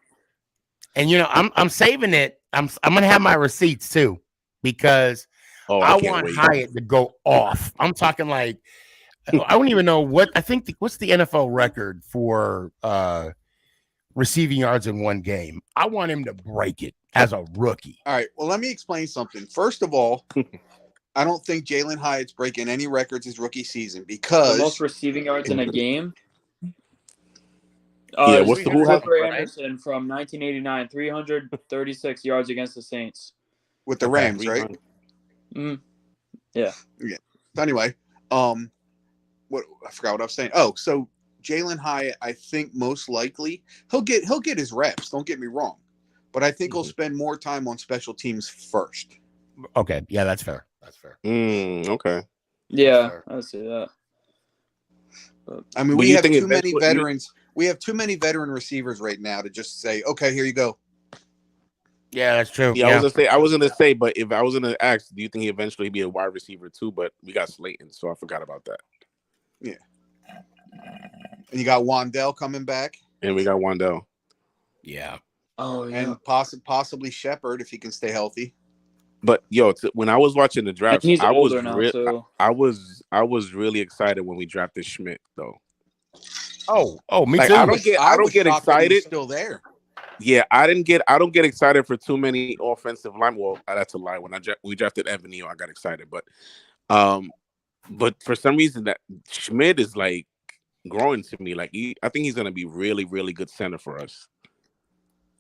And I'm saving it. I'm gonna have my receipts too because I want Hyatt to go off. I'm talking like I don't even know what I think. What's the NFL record for receiving yards in one game? I want him to break it as a rookie. All right. Well, let me explain something. First of all, I don't think Jalen Hyatt's breaking any records his rookie season because the most receiving yards in a game. What's the who Cooper Anderson from 1989, 336 yards against the Saints with the Rams, right? Yeah. So anyway, what I forgot what I was saying. Oh, so Jalen Hyatt, I think most likely he'll get his reps. Don't get me wrong, but I think he'll spend more time on special teams first. Okay, yeah, that's fair. Okay. Yeah, I see that. But, I mean, we have too many veterans. We have too many veteran receivers right now to just say, "Okay, here you go." Yeah, that's true. Yeah, I was gonna say, but if I was gonna ask, do you think he eventually be a wide receiver too? But we got Slayton, so I forgot about that. Yeah. And you got Wandell coming back. And we got Wandell. Yeah. Oh, yeah. And possibly Shepard if he can stay healthy. But when I was watching the draft, he's I was older now, too. I was really excited when we drafted Schmidt, though. Oh, me like, too. I don't get excited. Still there. Yeah, I don't get excited for too many offensive line. Well, that's a lie. When we drafted Evan Neal, I got excited, but for some reason that Schmidt is like growing to me. Like I think he's gonna be really, really good center for us.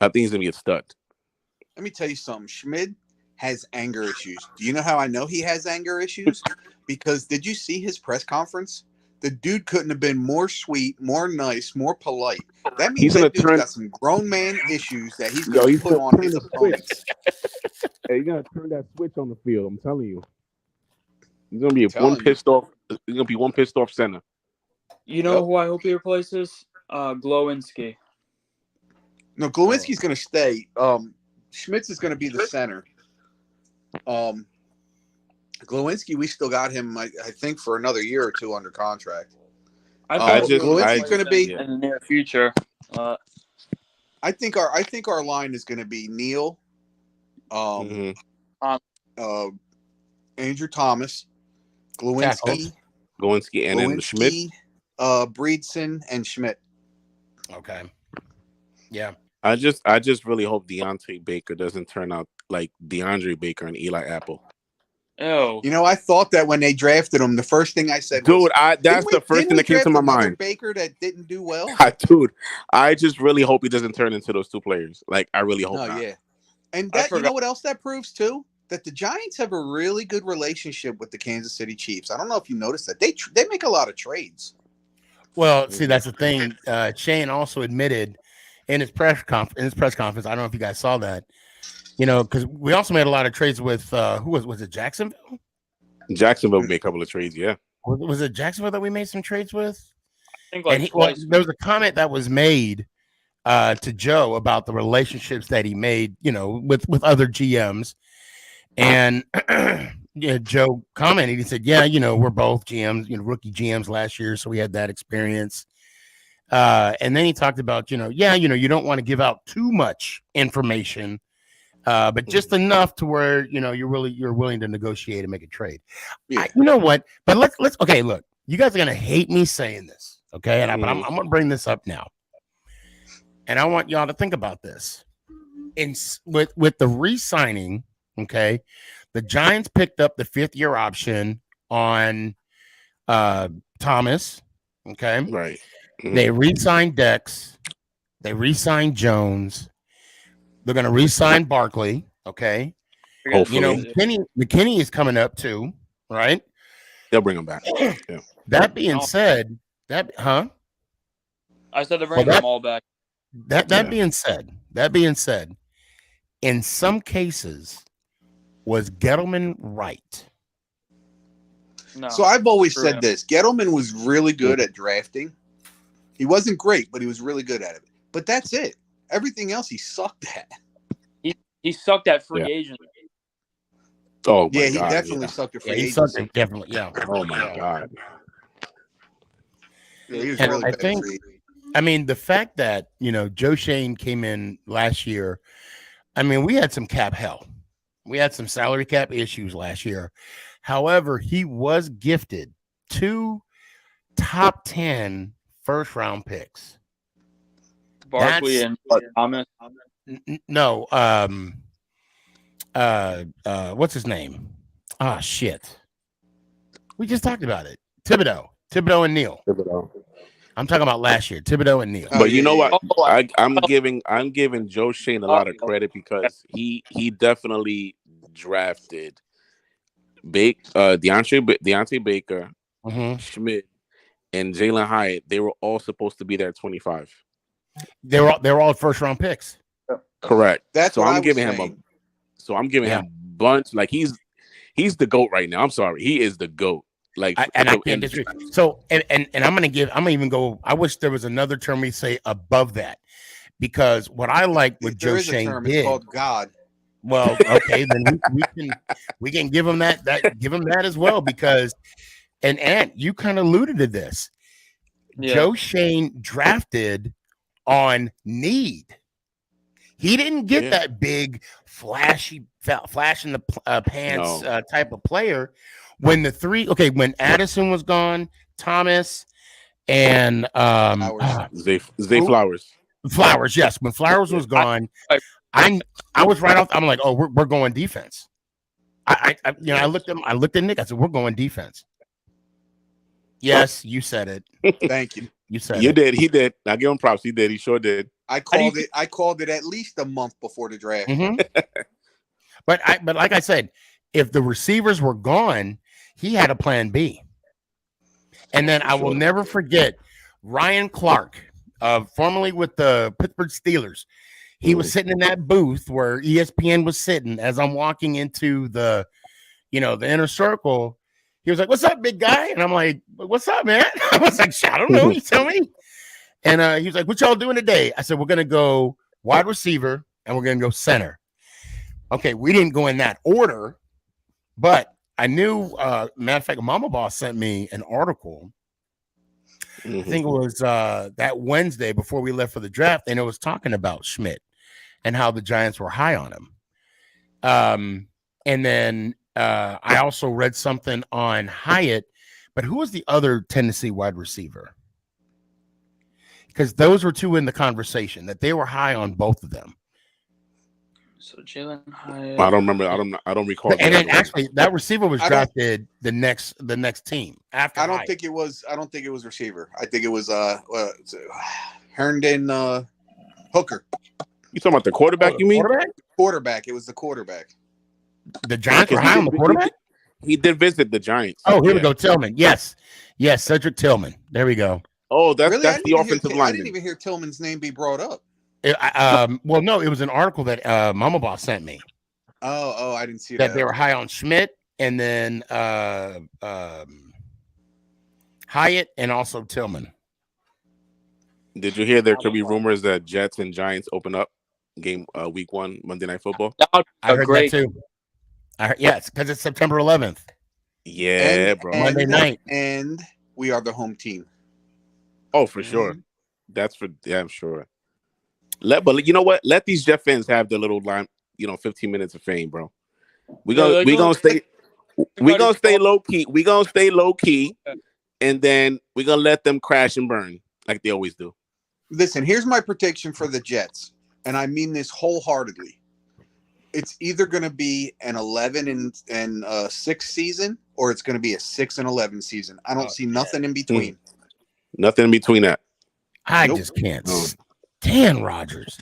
I think he's gonna be a stud. Let me tell you something. Schmidt has anger issues. Do you know how I know he has anger issues? Because did you see his press conference? The dude couldn't have been more sweet, more nice, more polite. That means that dude's got some grown man issues that he's going to put on his opponents. Hey, you got to turn that switch on the field. I'm telling you. He's going to be one pissed off. He's going to be one pissed off center. You know who I hope he replaces? Glowinski. No, Glowinski's going to stay. Schmitz is going to be the center. Glowinski, we still got him, I think, for another year or two under contract. Glowinski's going to be in the near future. I think our line is going to be Neal, Andrew Thomas, Glowinski, and then Schmidt, Breedson, and Schmidt. Okay. Yeah. I just really hope Deontay Baker doesn't turn out like DeAndre Baker and Eli Apple. Oh, you know, I thought that when they drafted him, the first thing I said, dude, that's the first thing that came to my mind. Baker that didn't do well. Dude, I just really hope he doesn't turn into those two players. Like, I really hope not. Yeah, and that, you know what else that proves too? that the Giants have a really good relationship with the Kansas City Chiefs. I don't know if you noticed that they make a lot of trades. Well, see, that's the thing. Shane also admitted in his press conference. I don't know if you guys saw that. Because we also made a lot of trades with who was it? Jacksonville. Jacksonville made a couple of trades. Yeah. Was it Jacksonville that we made some trades with? I think like twice. There was a comment that was made to Joe about the relationships that he made, with other GMs, and Joe commented. He said, "Yeah, we're both GMs, rookie GMs last year, so we had that experience." And then he talked about, you don't want to give out too much information, but just enough to where you're willing to negotiate and make a trade. Yeah. You know what? But let's okay. Look, you guys are gonna hate me saying this, okay? But I'm gonna bring this up now, and I want y'all to think about this. With the re-signing, okay, the Giants picked up the 5th-year option on Thomas, okay, right. They re-signed Dex, they re-signed Jones. They're going to re-sign Barkley, okay? Hopefully. McKinney is coming up too, right? They'll bring him back. Yeah. That being said, I said they're bringing them all back. That being said, in some cases, was Gettleman right? No. So I've always said this. Gettleman was really good at drafting. He wasn't great, but he was really good at it. But that's it. Everything else he sucked at. He sucked at free agent. Oh yeah, he definitely sucked at free agent. He sucked at definitely, yeah. Oh my God. Yeah, he was and really bad at free agent. I mean, the fact that Joe Shane came in last year, I mean, we had some cap hell. We had some salary cap issues last year. However, he was gifted 2 top 10 first-round picks. Barkley and Thomas. No, what's his name? Ah, shit. We just talked about it. Thibodeau and Neal. I'm talking about last year, Thibodeau and Neal. But you know what? I'm giving Joe Shane a lot of credit because he definitely drafted Deontay Baker, Schmidt, and Jalen Hyatt. They were all supposed to be there at 25. They were all first round picks. Correct. That's so what I'm giving him him a bunch. Like he's the GOAT right now. I'm sorry, he is the GOAT. Like I can't disagree. So and I'm gonna even go. I wish there was another term we say above that, because what I like with Joe Shane did. It's called God. Well, okay, then we can give him that give him that as well, because and you kind of alluded to this. Yeah. Joe Shane drafted on need. He didn't get that big flash in the pants type of player. When when Addison was gone, Thomas and Zay Flowers. Flowers, yes. When Flowers was gone, I was right off. I'm like, oh, we're going defense. I looked at Nick. I said, we're going defense. Yes, you said it. Thank you. You said you it. did. He did. I give him props. He did. He sure did. I called it at least a month before the draft. Mm-hmm. but like I said, if the receivers were gone, he had a plan B. And then I will never forget Ryan Clark, formerly with the Pittsburgh Steelers. He was sitting in that booth where ESPN was sitting as I'm walking into the inner circle. He was like, "What's up, big guy?" And I'm like, "What's up, man?" I was like, "I don't know. You tell me." And he was like, "What y'all doing today?" I said, "We're gonna go wide receiver and we're gonna go center." Okay, we didn't go in that order, but I knew. Matter of fact, Mama Boss sent me an article. I think it was that Wednesday before we left for the draft, and it was talking about Schmidt and how the Giants were high on him. And then I also read something on Hyatt, but who was the other Tennessee wide receiver? Because those were two in the conversation that they were high on both of them. So Jalen Hyatt. I don't remember. I don't recall. And then actually, that receiver was drafted the next team after. I don't think it was receiver. I think it was Herndon Hooker. You talking about the quarterback? You mean quarterback? It was the quarterback. The Giants were high on the quarterback? He did visit the Giants. Oh, here we go. Tillman. Yes. Cedric Tillman. There we go. Oh, Really? that's the offensive line. I didn't even hear Tillman's name be brought up. Well, no, it was an article that Mama Boss sent me. Oh, I didn't see that. That they were high on Schmidt and then Hyatt and also Tillman. Did you hear there could be rumors that Jets and Giants open up game week 1 Monday Night Football? I heard that too. Yes, because it's September 11th. Yeah, bro. Monday night. And we are the home team. Oh, for sure. That's for damn sure. But you know what? Let these Jet fans have their little line, 15 minutes of fame, bro. We gonna stay low key. We gonna stay low key, and then we're gonna let them crash and burn like they always do. Listen, here's my prediction for the Jets, and I mean this wholeheartedly. It's either going to be an 11-6 season, or it's going to be a 6-11 season. I don't see nothing in between. Nothing in between that. I just can't stand Rodgers.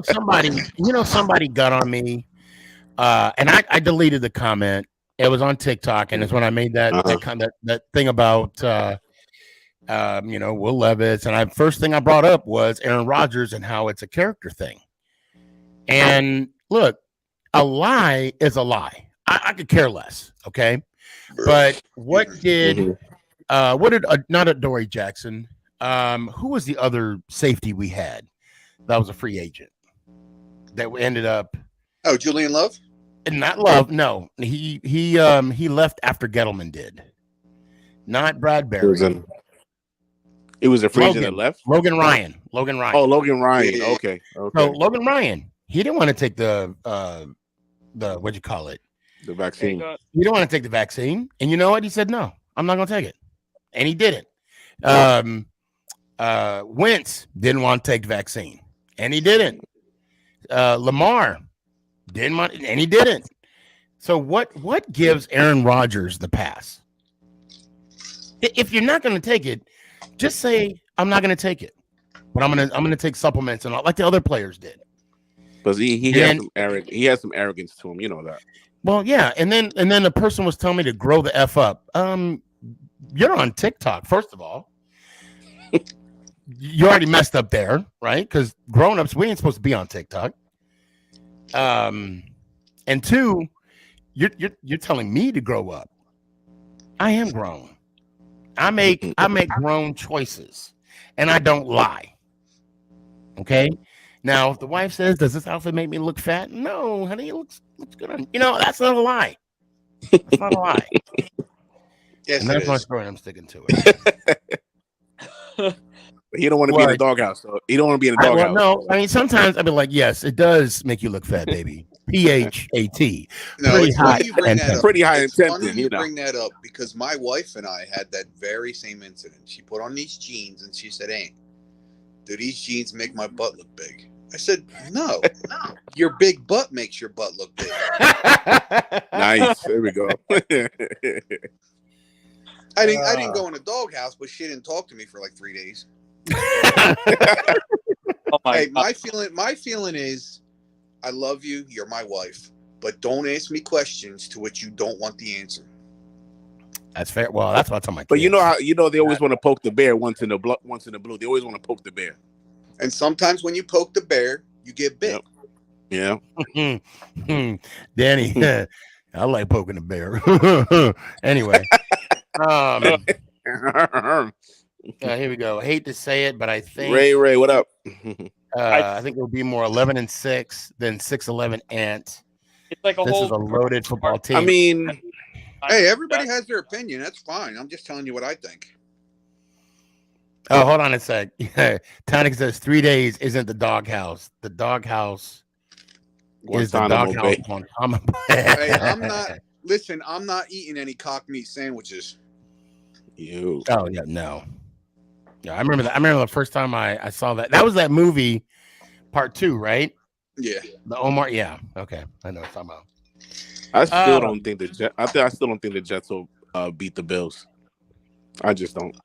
Somebody got on me, and I deleted the comment. It was on TikTok, and it's when I made that thing about Will Levis, and first thing I brought up was Aaron Rodgers and how it's a character thing. And look, a lie is a lie. I could care less, okay? But what did not Adoree Jackson? Who was the other safety we had that was a free agent that ended up? Oh, Julian Love? Not Love. No, he left after Gettleman did. Not Bradbury. It was a free agent that left. Logan Ryan. Oh, Logan Ryan. Yeah. Okay. So Logan Ryan, he didn't want to take the what'd you call it? The vaccine. You don't want to take the vaccine, and you know what? He said no. I'm not going to take it, and he didn't. Wentz didn't want to take the vaccine, and he didn't. Lamar didn't want, and he didn't. So what gives Aaron Rodgers the pass? If you're not going to take it, just say I'm not going to take it, but I'm going to take supplements and all like the other players did. Because he has some arrogance to him, you know that. Well, yeah, and then the person was telling me to grow the F up. You're on TikTok, first of all. You already messed up there, right? Because grown-ups, we ain't supposed to be on TikTok. And two, you're telling me to grow up. I am grown. I make grown choices, and I don't lie. Okay. Now, if the wife says, "Does this outfit make me look fat?" No, honey, it looks good on you. That's not a lie. That's not a lie. Yes, and that's my story. And I'm sticking to it. He don't want to be in the doghouse. So he don't want to be in the doghouse. No, I mean sometimes I'd be like, yes, it does make you look fat, baby. PHAT. No, pretty high and pretty high it's and tempting. Funny you bring that up because my wife and I had that very same incident. She put on these jeans and she said, "Hey, do these jeans make my butt look big?" I said, "No, your big butt makes your butt look big." Nice. There we go. I didn't go in a doghouse, but she didn't talk to me for like 3 days. My feeling is, I love you. You're my wife, but don't ask me questions to which you don't want the answer. That's fair. Well, that's what I tell my kids. But you know how they always want to poke the bear once in the blue. They always want to poke the bear. And sometimes when you poke the bear, you get bit. Yep. Yeah. Danny, I like poking the bear. Anyway. Here we go. I hate to say it, but I think Ray, what up? I think it'll be more 11-6 than 6-11 Ant. It's like this is a loaded football team. I mean, hey, everybody has their opinion. That's fine. I'm just telling you what I think. Oh, hold on a sec. Tonic says 3 days isn't the doghouse. The doghouse is the doghouse. Hey, I'm not. Listen, I'm not eating any cock meat sandwiches. You. Oh yeah, no. Yeah, I remember that. I remember the first time I saw that. That was that movie, Part 2, right? Yeah. The Omar. Yeah. Okay, I know what I'm talking about. I still don't think the Jets. I still don't think the Jets will beat the Bills. I just don't.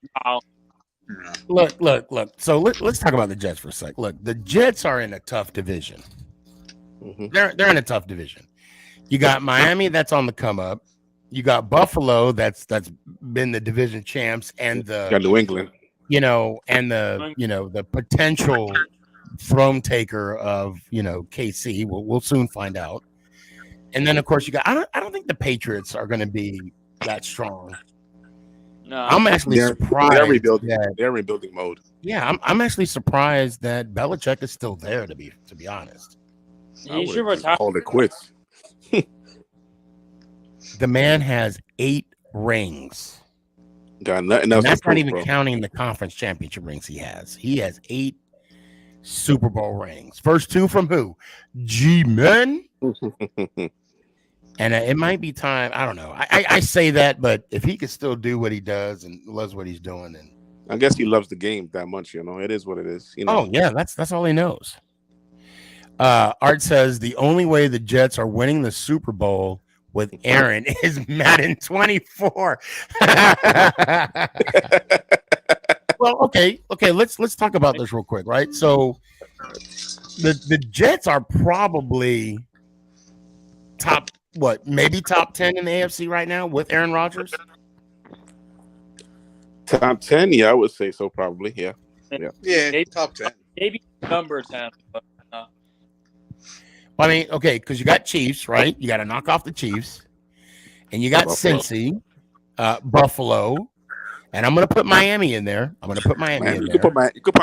Look. So let's talk about the Jets for a sec. Look, the Jets are in a tough division. Mm-hmm. They're in a tough division. You got Miami that's on the come up. You got Buffalo that's been the division champs and Got New England. The potential throne taker of KC. We'll soon find out. And then of course you got I don't think the Patriots are going to be that strong. No, I'm actually surprised. They're rebuilding. They're in rebuilding mode. Yeah, I'm actually surprised that Belichick is still there. To be honest, he should retire. Called it quits. The man has 8 rings. Got nothing else. And that's to prove, not even bro. counting the conference championship rings he has. He has 8 Super Bowl rings. First 2 from who? G-Men. And it might be time. I don't know. I say that, but if he could still do what he does and loves what he's doing, and I guess he loves the game that much. It is what it is. Oh yeah, that's all he knows. Art says the only way the Jets are winning the Super Bowl with Aaron is Madden 24. Well, okay. Let's talk about this real quick, right? So the Jets are probably maybe top 10 in the AFC right now with Aaron Rodgers. Top 10, yeah, I would say so. Probably, yeah. Yeah, top 10. Maybe number 10. But, I mean, okay, because you got Chiefs, right? You got to knock off the Chiefs, and you got Buffalo. Cincy, Buffalo, and I'm going to put Miami in there. You could put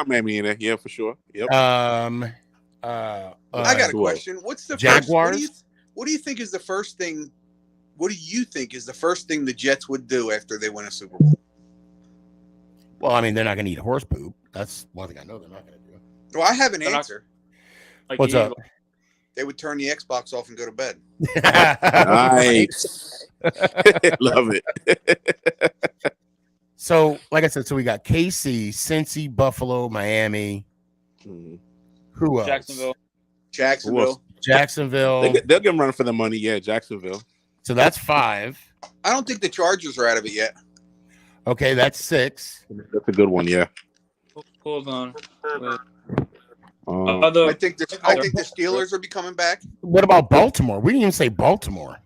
Miami in there, yeah, for sure. Yep. I got a question. What's the Jaguars? What do you think is the first thing? What do you think is the first thing the Jets would do after they win a Super Bowl? Well, I mean, they're not going to eat horse poop. That's one thing I know they're not going to do. Well, I have an answer. What's up? They would turn the Xbox off and go to bed. Nice. Love it. So, like I said, we got KC, Cincy, Buffalo, Miami. Who else? Jacksonville. They'll get them running for the money. Yeah, Jacksonville. So that's 5. I don't think the Chargers are out of it yet. Okay, that's 6. That's a good one. Yeah. Hold on. I think the Steelers are becoming back. What about Baltimore? We didn't even say Baltimore.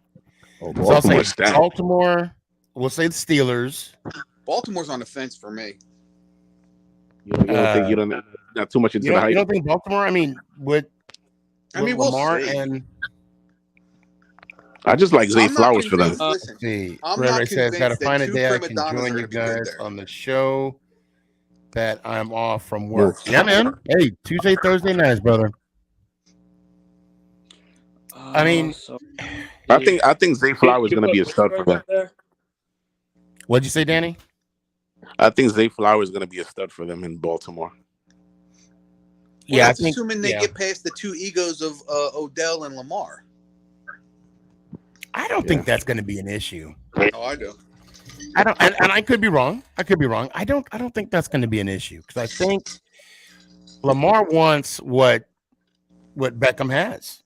Oh, so I'll say Baltimore. We'll say the Steelers. Baltimore's on the fence for me. You don't think not too much into the hype. You don't think Baltimore? I mean, we'll Lamar see. And I just like Zay Flowers for them. See, Ray says, "Gotta find a day I can join you guys on the show that I'm off from work." Yeah, man. Hey, Tuesday, Thursday nights, brother. I mean, I think Zay Flowers is going to be a stud for them. What'd you say, Danny? I think Zay Flowers is going to be a stud for them in Baltimore. Yeah, that's assuming they get past the 2 egos of Odell and Lamar. I don't think that's going to be an issue. Oh, I do. I don't, and I could be wrong. I don't think that's going to be an issue because I think Lamar wants what Beckham has.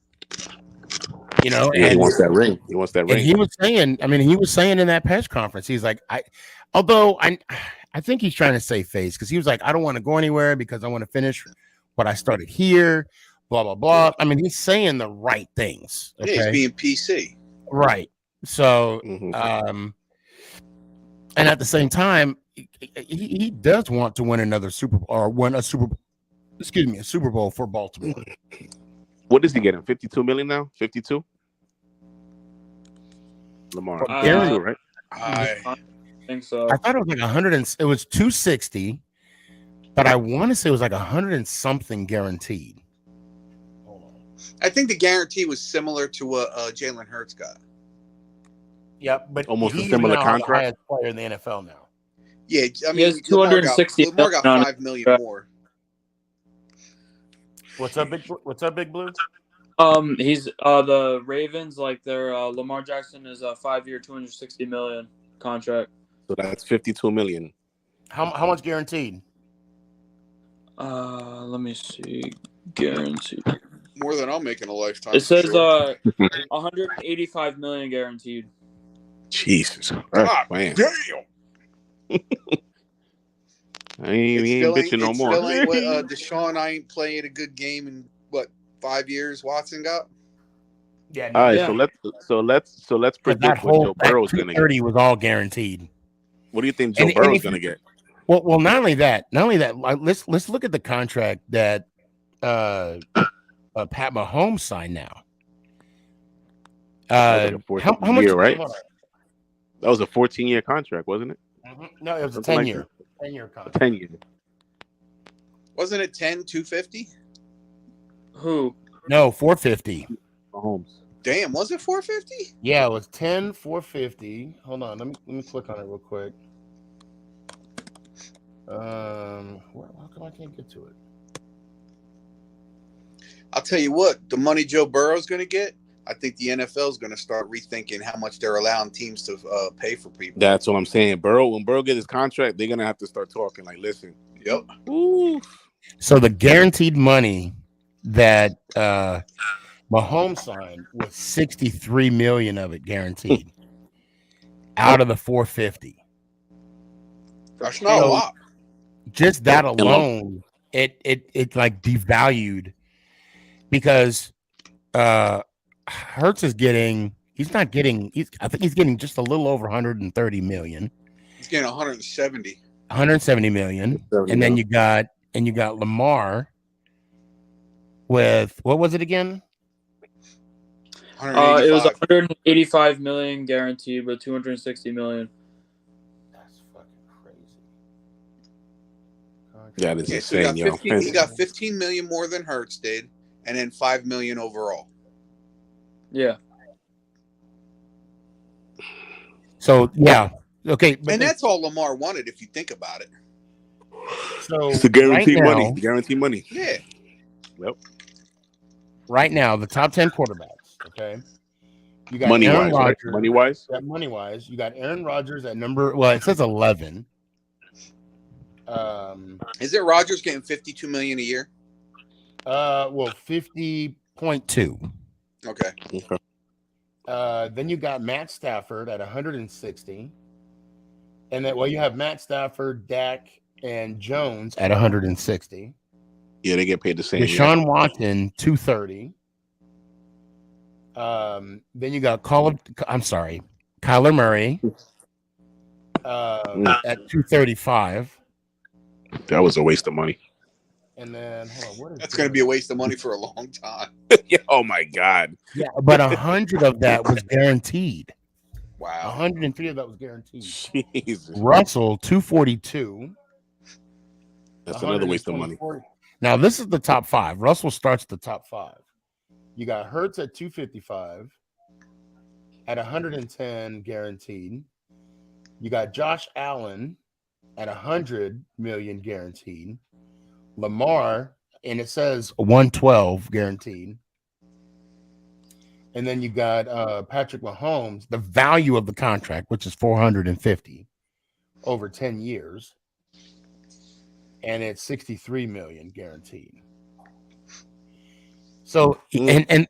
And he wants that ring. And he was saying in that press conference, he's like, I think he's trying to save face because he was like, I don't want to go anywhere because I want to finish what I started here. Blah blah blah. I mean, he's saying the right things. Okay? Yeah, he's being PC. Right. So, and at the same time, he does want to win another Super Bowl or win a Super Bowl for Baltimore. What is he getting? 52 million now? 52? Lamar. Right? I think so. I thought it was like 100 and it was 260, but I want to say it was like 100 and something guaranteed. I think the guarantee was similar to what Jalen Hurts got. Yeah, but almost a similar contract. The highest player in the NFL now. Yeah, I mean, 260. Lamar got $5 million more. What's up, Big Blue? He's the Ravens, like their Lamar Jackson is a 5-year, $260 million contract. So that's 52 million. How much guaranteed? Let me see. Guaranteed. More than I'll make in a lifetime. It says 185 million guaranteed. Jesus. God man. Damn. He ain't bitching no more. Still ain't what Deshaun, I ain't playing a good game in 5 years Watson got? Yeah, All no. right, Yeah. so let's Because predict what Joe that Burrow's gonna get. 230 was all guaranteed. What do you think Joe And Burrow's if gonna get? well, not only that, like, let's look at the contract that Pat Mahomes signed now. That was like a How 14 much? year, right? Hold That was a 14-year contract, wasn't it? on. No, it was a Something 10 like year, that. 10-year contract. 10 years. Wasn't it 10, 250? Who? No, 450. Mahomes. Damn, was it 450? Yeah, it was 10, 450. Hold on, let me click on it real quick. How come I can't get to it? I'll tell you what, the money Joe Burrow's going to get, I think the NFL is going to start rethinking how much they're allowing teams to pay for people. That's what I'm saying. When Burrow gets his contract, they're gonna have to start talking. Like, listen. Yep. Ooh. So the guaranteed money that Mahomes signed was 63 million of it guaranteed out of the 450. That's not a lot. Just that alone, it like devalued because Hurts is getting. I think he's getting just a little over 130 million. He's getting 170. 170 million, and then you got Lamar with what was it again? It was 185 million guaranteed, but 260 million. That's fucking crazy. That is So insane, yo. he got 15 million more than Hurts did, and then 5 million overall. Yeah. So yeah, okay, And that's all Lamar wanted, if you think about it. So it's the guaranteed right money. now, The guaranteed money. Yeah. Yep. Right now, the top 10 quarterbacks. Okay, you got Money Aaron wise, right? Rodgers. Money wise. Yeah, money wise, you got Aaron Rodgers at number. Well, it says 11. Is it Rodgers getting 52 million a year? Well, 50.2. Okay. Then you got Matt Stafford at 160. And then, well, you have Matt Stafford, Dak, and Jones at 160. Yeah, they get paid the same. Deshaun Watson, 230. Then you got Kyler Murray at 235. That was a waste of money. And then, hold on, what is that's going to be a waste of money for a long time. Yeah, oh my God. Yeah, but 100 of that was guaranteed. Wow. 103 of that was guaranteed. Jesus. Russell, 242. That's another waste of money. Now, this is the top five. Russell starts the top five. You got Hurts at 255 at 110 guaranteed. You got Josh Allen at 100 million guaranteed. Lamar, and it says 112 guaranteed. And then you got Patrick Mahomes, the value of the contract, which is 450 over 10 years. And it's 63 million guaranteed. So, and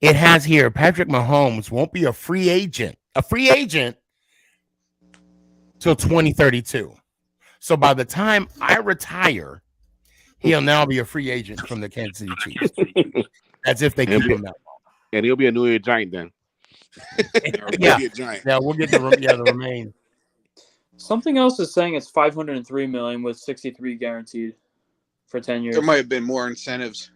it has here, Patrick Mahomes won't be a free agent till 2032. So by the time I retire, he'll now be a free agent from the Kansas City Chiefs. As if they keep him that long. And he'll be a New Year Giant then. Yeah, we'll get the remain. Something else is saying it's 503 million with 63 guaranteed for 10 years. There might have been more incentives.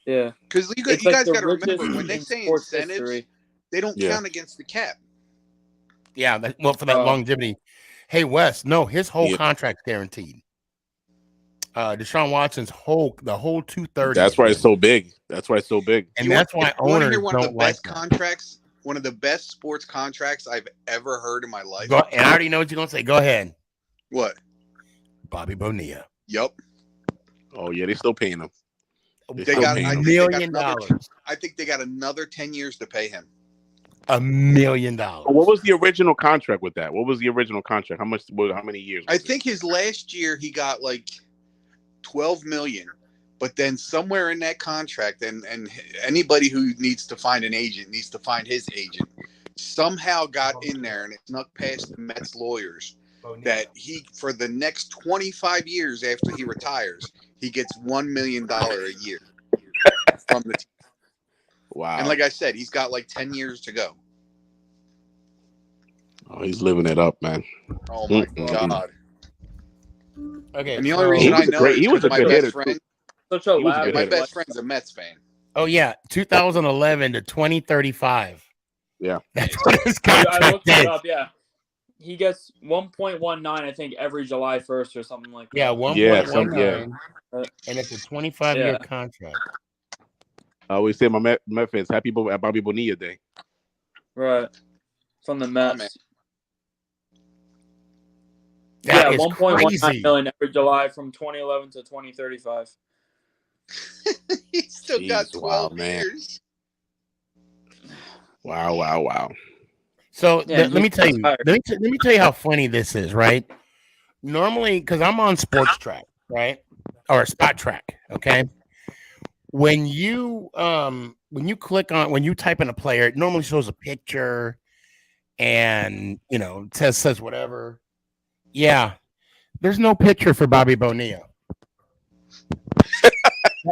Yeah, because you guys got to remember when they say incentives, they don't count against the cap. Yeah, for that longevity. Hey, Wes, no, his whole contract's guaranteed. Deshaun Watson's whole 230. That's why it's so big. And that's why owners hear one of the don't best like contracts, one of the best sports contracts I've ever heard in my life. And I already know what you're gonna say. Go ahead. What? Bobby Bonilla. Yep. Oh yeah, they're still paying him. They got $1 million. I think they got another 10 years to pay him. $1 million. What was the original contract with that? What was the original contract? How many years? I think his last year he got like 12 million, but then somewhere in that contract, and anybody who needs to find an agent needs to find his agent, somehow got in there and it snuck past the Mets lawyers that he, for the next 25 years after he retires, he gets $1 million a year from the team. Wow. And like I said, he's got like 10 years to go. Oh, he's living it up, man. Oh my God. Okay. And the only reason I know is he was because a my good hitter, best friend, Such a my best friend's a Mets fan. Oh yeah, 2011 to 2035. Yeah. That's what his I contract looked it is. up. Yeah, he gets 1.19, I think, every July 1st or something like that. Yeah, 1.19, Yeah. and it's a 25-year Yeah. contract. I always say my Met fans, happy Bobby Bonilla Day. Right. From the Mets. man. That Yeah, is 1.19 crazy. million every July from 2011 to 2035. He's still got Jeez, 12 man. years. Wow. So Yeah, let me tell you. retired. Let me tell you how funny this is, right? Normally, because I'm on Sports Track, right, or Spot Track, okay. When you click on, when you type in a player, it normally shows a picture, and it says whatever. Yeah, there's no picture for Bobby Bonilla.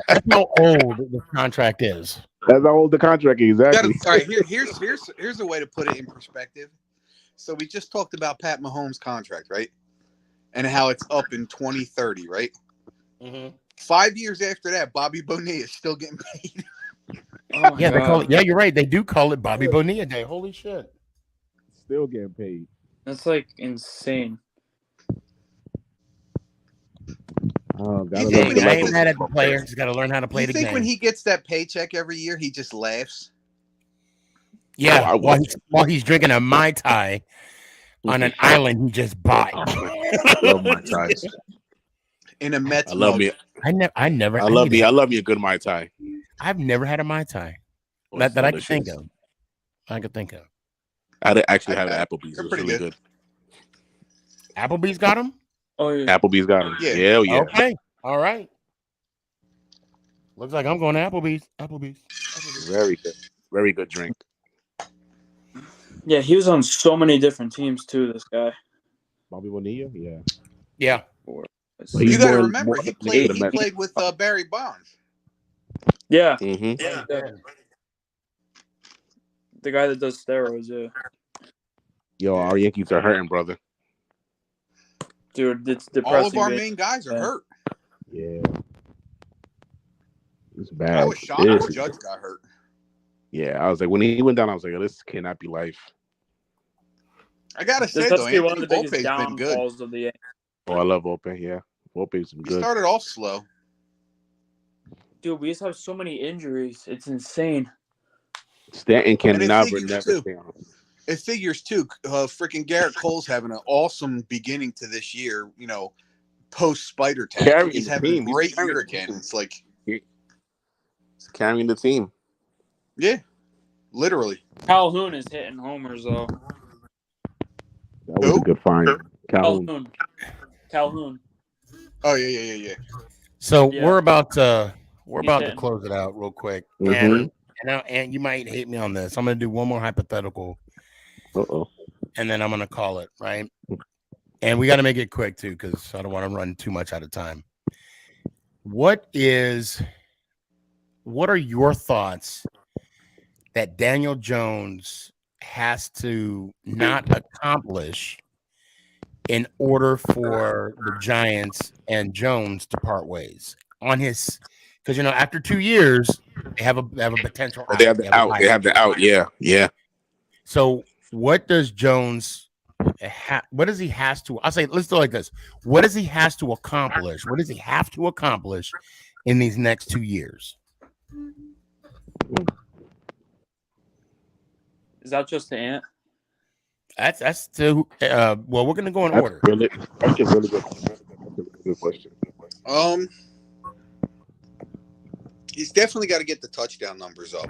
That's how old the contract is. That's how old the contract is, exactly. All right, here's a way to put it in perspective. So we just talked about Pat Mahomes' contract, right? And how it's up in 2030, right? Mm-hmm. 5 years after that, Bobby Bonilla is still getting paid. Oh, Yeah, they call God. it. Yeah, you're right. They do call it Bobby Bonilla Day. Holy shit! Still getting paid. That's like insane. Oh, You gotta think love when the he I gets ain't level. mad at the player. Just got to learn how to play You the think game. when he gets that paycheck every year, he just laughs? Yeah, I would. while he's drinking a Mai Tai on an island he just bought. Love my ties. In a Mets I love mug. me. I never. I love me. I love me a good Mai Tai. I've never had a Mai Tai Oh, it's that I could think delicious. of. I could think of. I actually I've have the had- Applebee's. they're It was pretty really good. good. Applebee's got him. Oh, yeah. Applebee's got him. Yeah. Yeah, yeah. Okay, all right. Looks like I'm going to Applebee's. Very good. Very good drink. Yeah, he was on so many different teams, too, this guy. Bobby Bonilla, yeah. Yeah. But You got to more- remember, more he than the Mets. played with Barry Bonds. Yeah. Mhm. Yeah. The guy that does steroids, yeah. Yo, our Yankees are hurting, brother. Dude, it's All depressing. of our being- main guys are Yeah. hurt. Yeah. It's bad. I was shocked when This- Judge got hurt. Yeah, I was like, when he went down, I was like, this cannot be life. I gotta say This though, has to be one of Anthony the biggest Volpe's been good. downfalls of the Yankees. Oh, I love Open, yeah. Volpe's been He good. started off slow. Dude, we just have so many injuries. It's insane. Stanton can And it never figures, too. stay on. It figures too. Freaking Garrett Cole's having an awesome beginning to this year. Post Spider Tag, Carrying he's the having team. a He's great carrying year the again. team. It's like, He's carrying the team. yeah, literally. Calhoun is hitting homers, though. That was a good find. Calhoun. Calhoun. Oh yeah. So Yeah. we're about to hitting. close it out real quick, Mhm. and you might hate me on this. I'm gonna do one more hypothetical, Uh-oh. and then I'm gonna call it right. And we got to make it quick too, because I don't want to run too much out of time. What are your thoughts that Daniel Jones has to not accomplish in order for the Giants and Jones to part ways on his? Because after 2 years, they have a potential. They have the out. They have the out. Yeah. So what does Jones? What does he has to? I'll say, let's do it like this. What does he has to accomplish? What does he have to accomplish in these next 2 years? Is that just the ant? That's to. Well, we're gonna go in order. That's a really good question. He's definitely got to get the touchdown numbers up.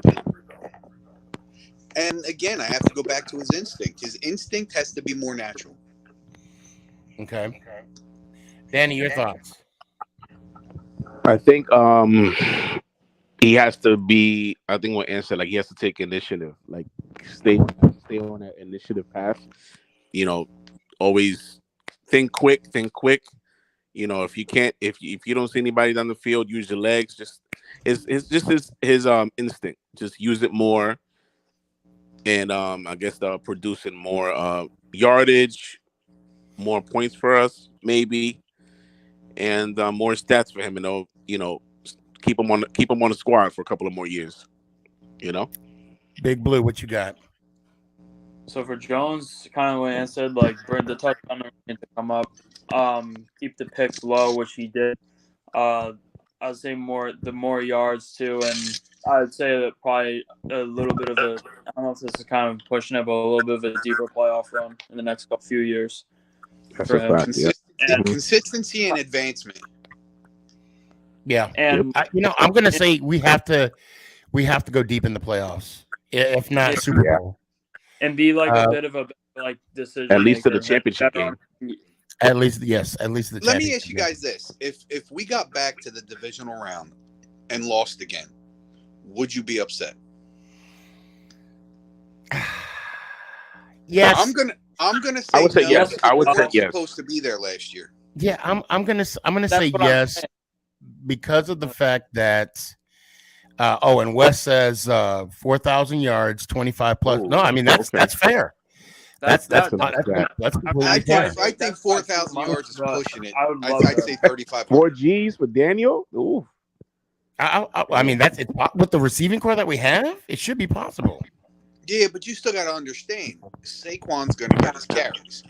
And again, I have to go back to his instinct. His instinct has to be more natural. Okay. Danny, your thoughts? I think he has to be. I think what Ann said, like he has to take initiative, like stay on that initiative path. Always think quick. if you can't, if you don't see anybody down the field, use your legs. Just it's just his instinct. Just use it more, and I guess producing more yardage, more points for us, maybe, and more stats for him. And keep him on the squad for a couple of more years. Big Blue, what you got? So for Jones, kind of what Ann said, like bring the touchdown to come up, keep the picks low, which he did. I'd say the more yards too, and I'd say that probably a little bit of I don't know if this is kind of pushing it, but a little bit of a deeper playoff run in the next few years. That's for a him. fact. Yeah. Consistency and advancement. Yeah, and I'm gonna say we have to go deep in the playoffs, if not Super Bowl, and be like a bit of a decision. At least to the maker. championship game. At least, yes, at least the. Let me ask you guys this: if we got back to the divisional round and lost again, would you be upset? Yes, I'm gonna say I would say no, yes. because I would we say weren't yes. supposed to be there last year. Yeah, I'm gonna say what I'm yes saying. because of the fact that. And Wes says 4,000 yards, 25 plus. Ooh, No, I mean that's fair. That's completely fair. I think 4,000 yards is pushing it. I'd I'd say 3,500. 4 G's for Daniel. Ooh. I mean it's with the receiving core that we have, it should be possible. Yeah, but you still got to understand, Saquon's going to get his carries.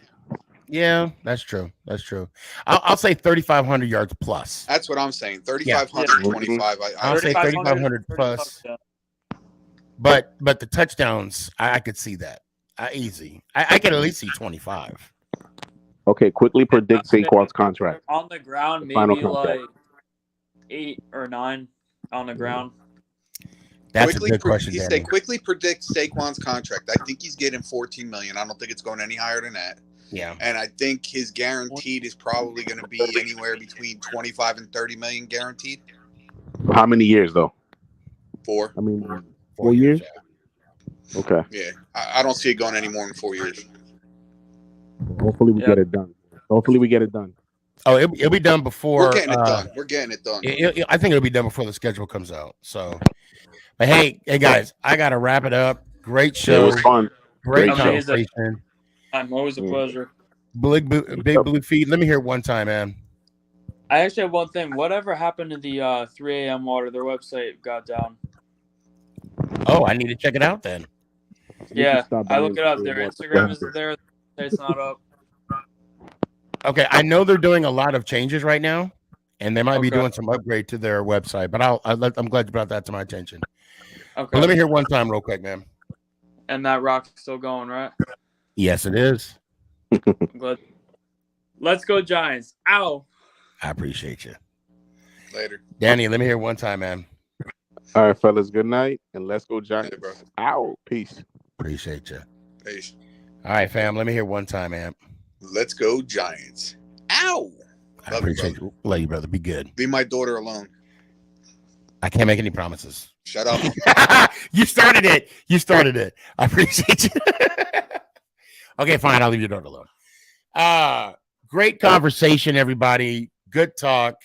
Yeah, that's true. I'll say 3,500 yards plus. That's what I'm saying. 3,500, 25. I'll say 3,500 plus. But the touchdowns, I could see that easy. I could at least see 25. Okay, quickly predict Saquon's contract. On the ground, Final maybe contract. like 8 or 9 on the ground. That's a good question. He said quickly predict Saquon's contract. I think he's getting $14 million. I don't think it's going any higher than that. Yeah. And I think his guaranteed is probably going to be anywhere between 25 and 30 million guaranteed. How many years though? 4. I mean, 4 years. Yeah. Okay. Yeah, I don't see it going any more than 4 years. Hopefully we get it done. Oh, it'll be done before. We're getting it done. We're getting it done. I think it'll be done before the schedule comes out. So, but hey guys, I gotta wrap it up. Great show. It was fun. Great conversation. Always a pleasure. Big Blue Feed. Let me hear it one time, man. I actually have one thing. Whatever happened to the 3 a.m. water? Their website got down. Oh, I need to check it out then. Yeah, I look it up. Their Instagram isn't there. It's not up. Okay, I know they're doing a lot of changes right now, and they might be doing some upgrade to their website. But I'm glad you brought that to my attention. Okay. But let me hear one time real quick, man. And that rock's still going, right? Yes, it is. I'm glad. Let's go Giants. Ow. I appreciate you. Later. Danny, let me hear one time, man. All right, fellas. Good night, and let's go Giants. Bro. Ow. Peace. Appreciate you. Peace. All right, fam. Let me hear one time, man. Let's go Giants. Ow. I appreciate you. Love you, brother. Be good. Leave my daughter alone. I can't make any promises. Shut up. You started it. I appreciate you. Okay, fine. I'll leave your daughter alone. Great conversation, everybody. Good talk.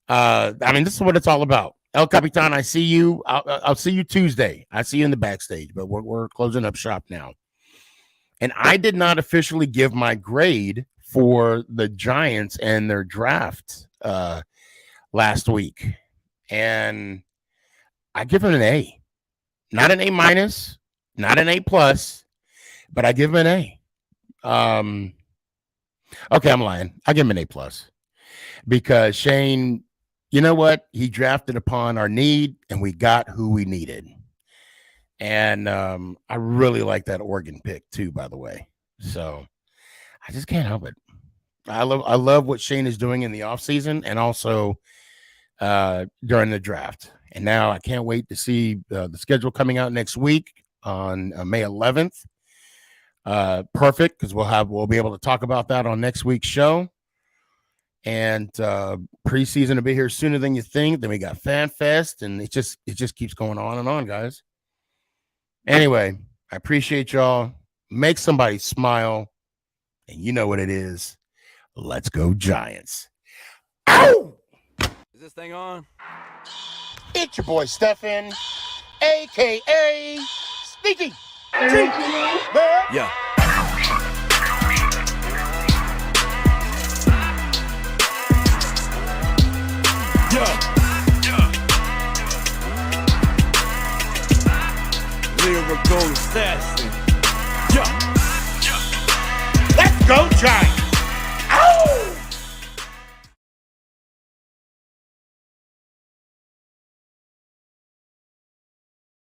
I mean, this is what it's all about. El Capitan, I see you. I'll see you Tuesday. I see you in the backstage, but we're closing up shop now. And I did not officially give my grade for the Giants and their draft last week. And I give him an A. Not an A minus, not an A plus, but I give him an A. Okay, I'm lying. I give him an A plus. Because Shane, you know what? He drafted upon our need, and we got who we needed. And I really like that Oregon pick too, by the way. So I just can't help it. I love what Shane is doing in the offseason and also during the draft. And now I can't wait to see the schedule coming out next week on May 11th. Perfect, because we'll be able to talk about that on next week's show. And preseason will be here sooner than you think. Then we got Fan Fest, and it just keeps going on and on, guys. Anyway, I appreciate y'all. Make somebody smile, and you know what it is. Let's go Giants. Ow! Is this thing on? It's your boy Stefan, a.k.a. SneakyG. Yeah. Lyrical assassin. Let's go, Giants!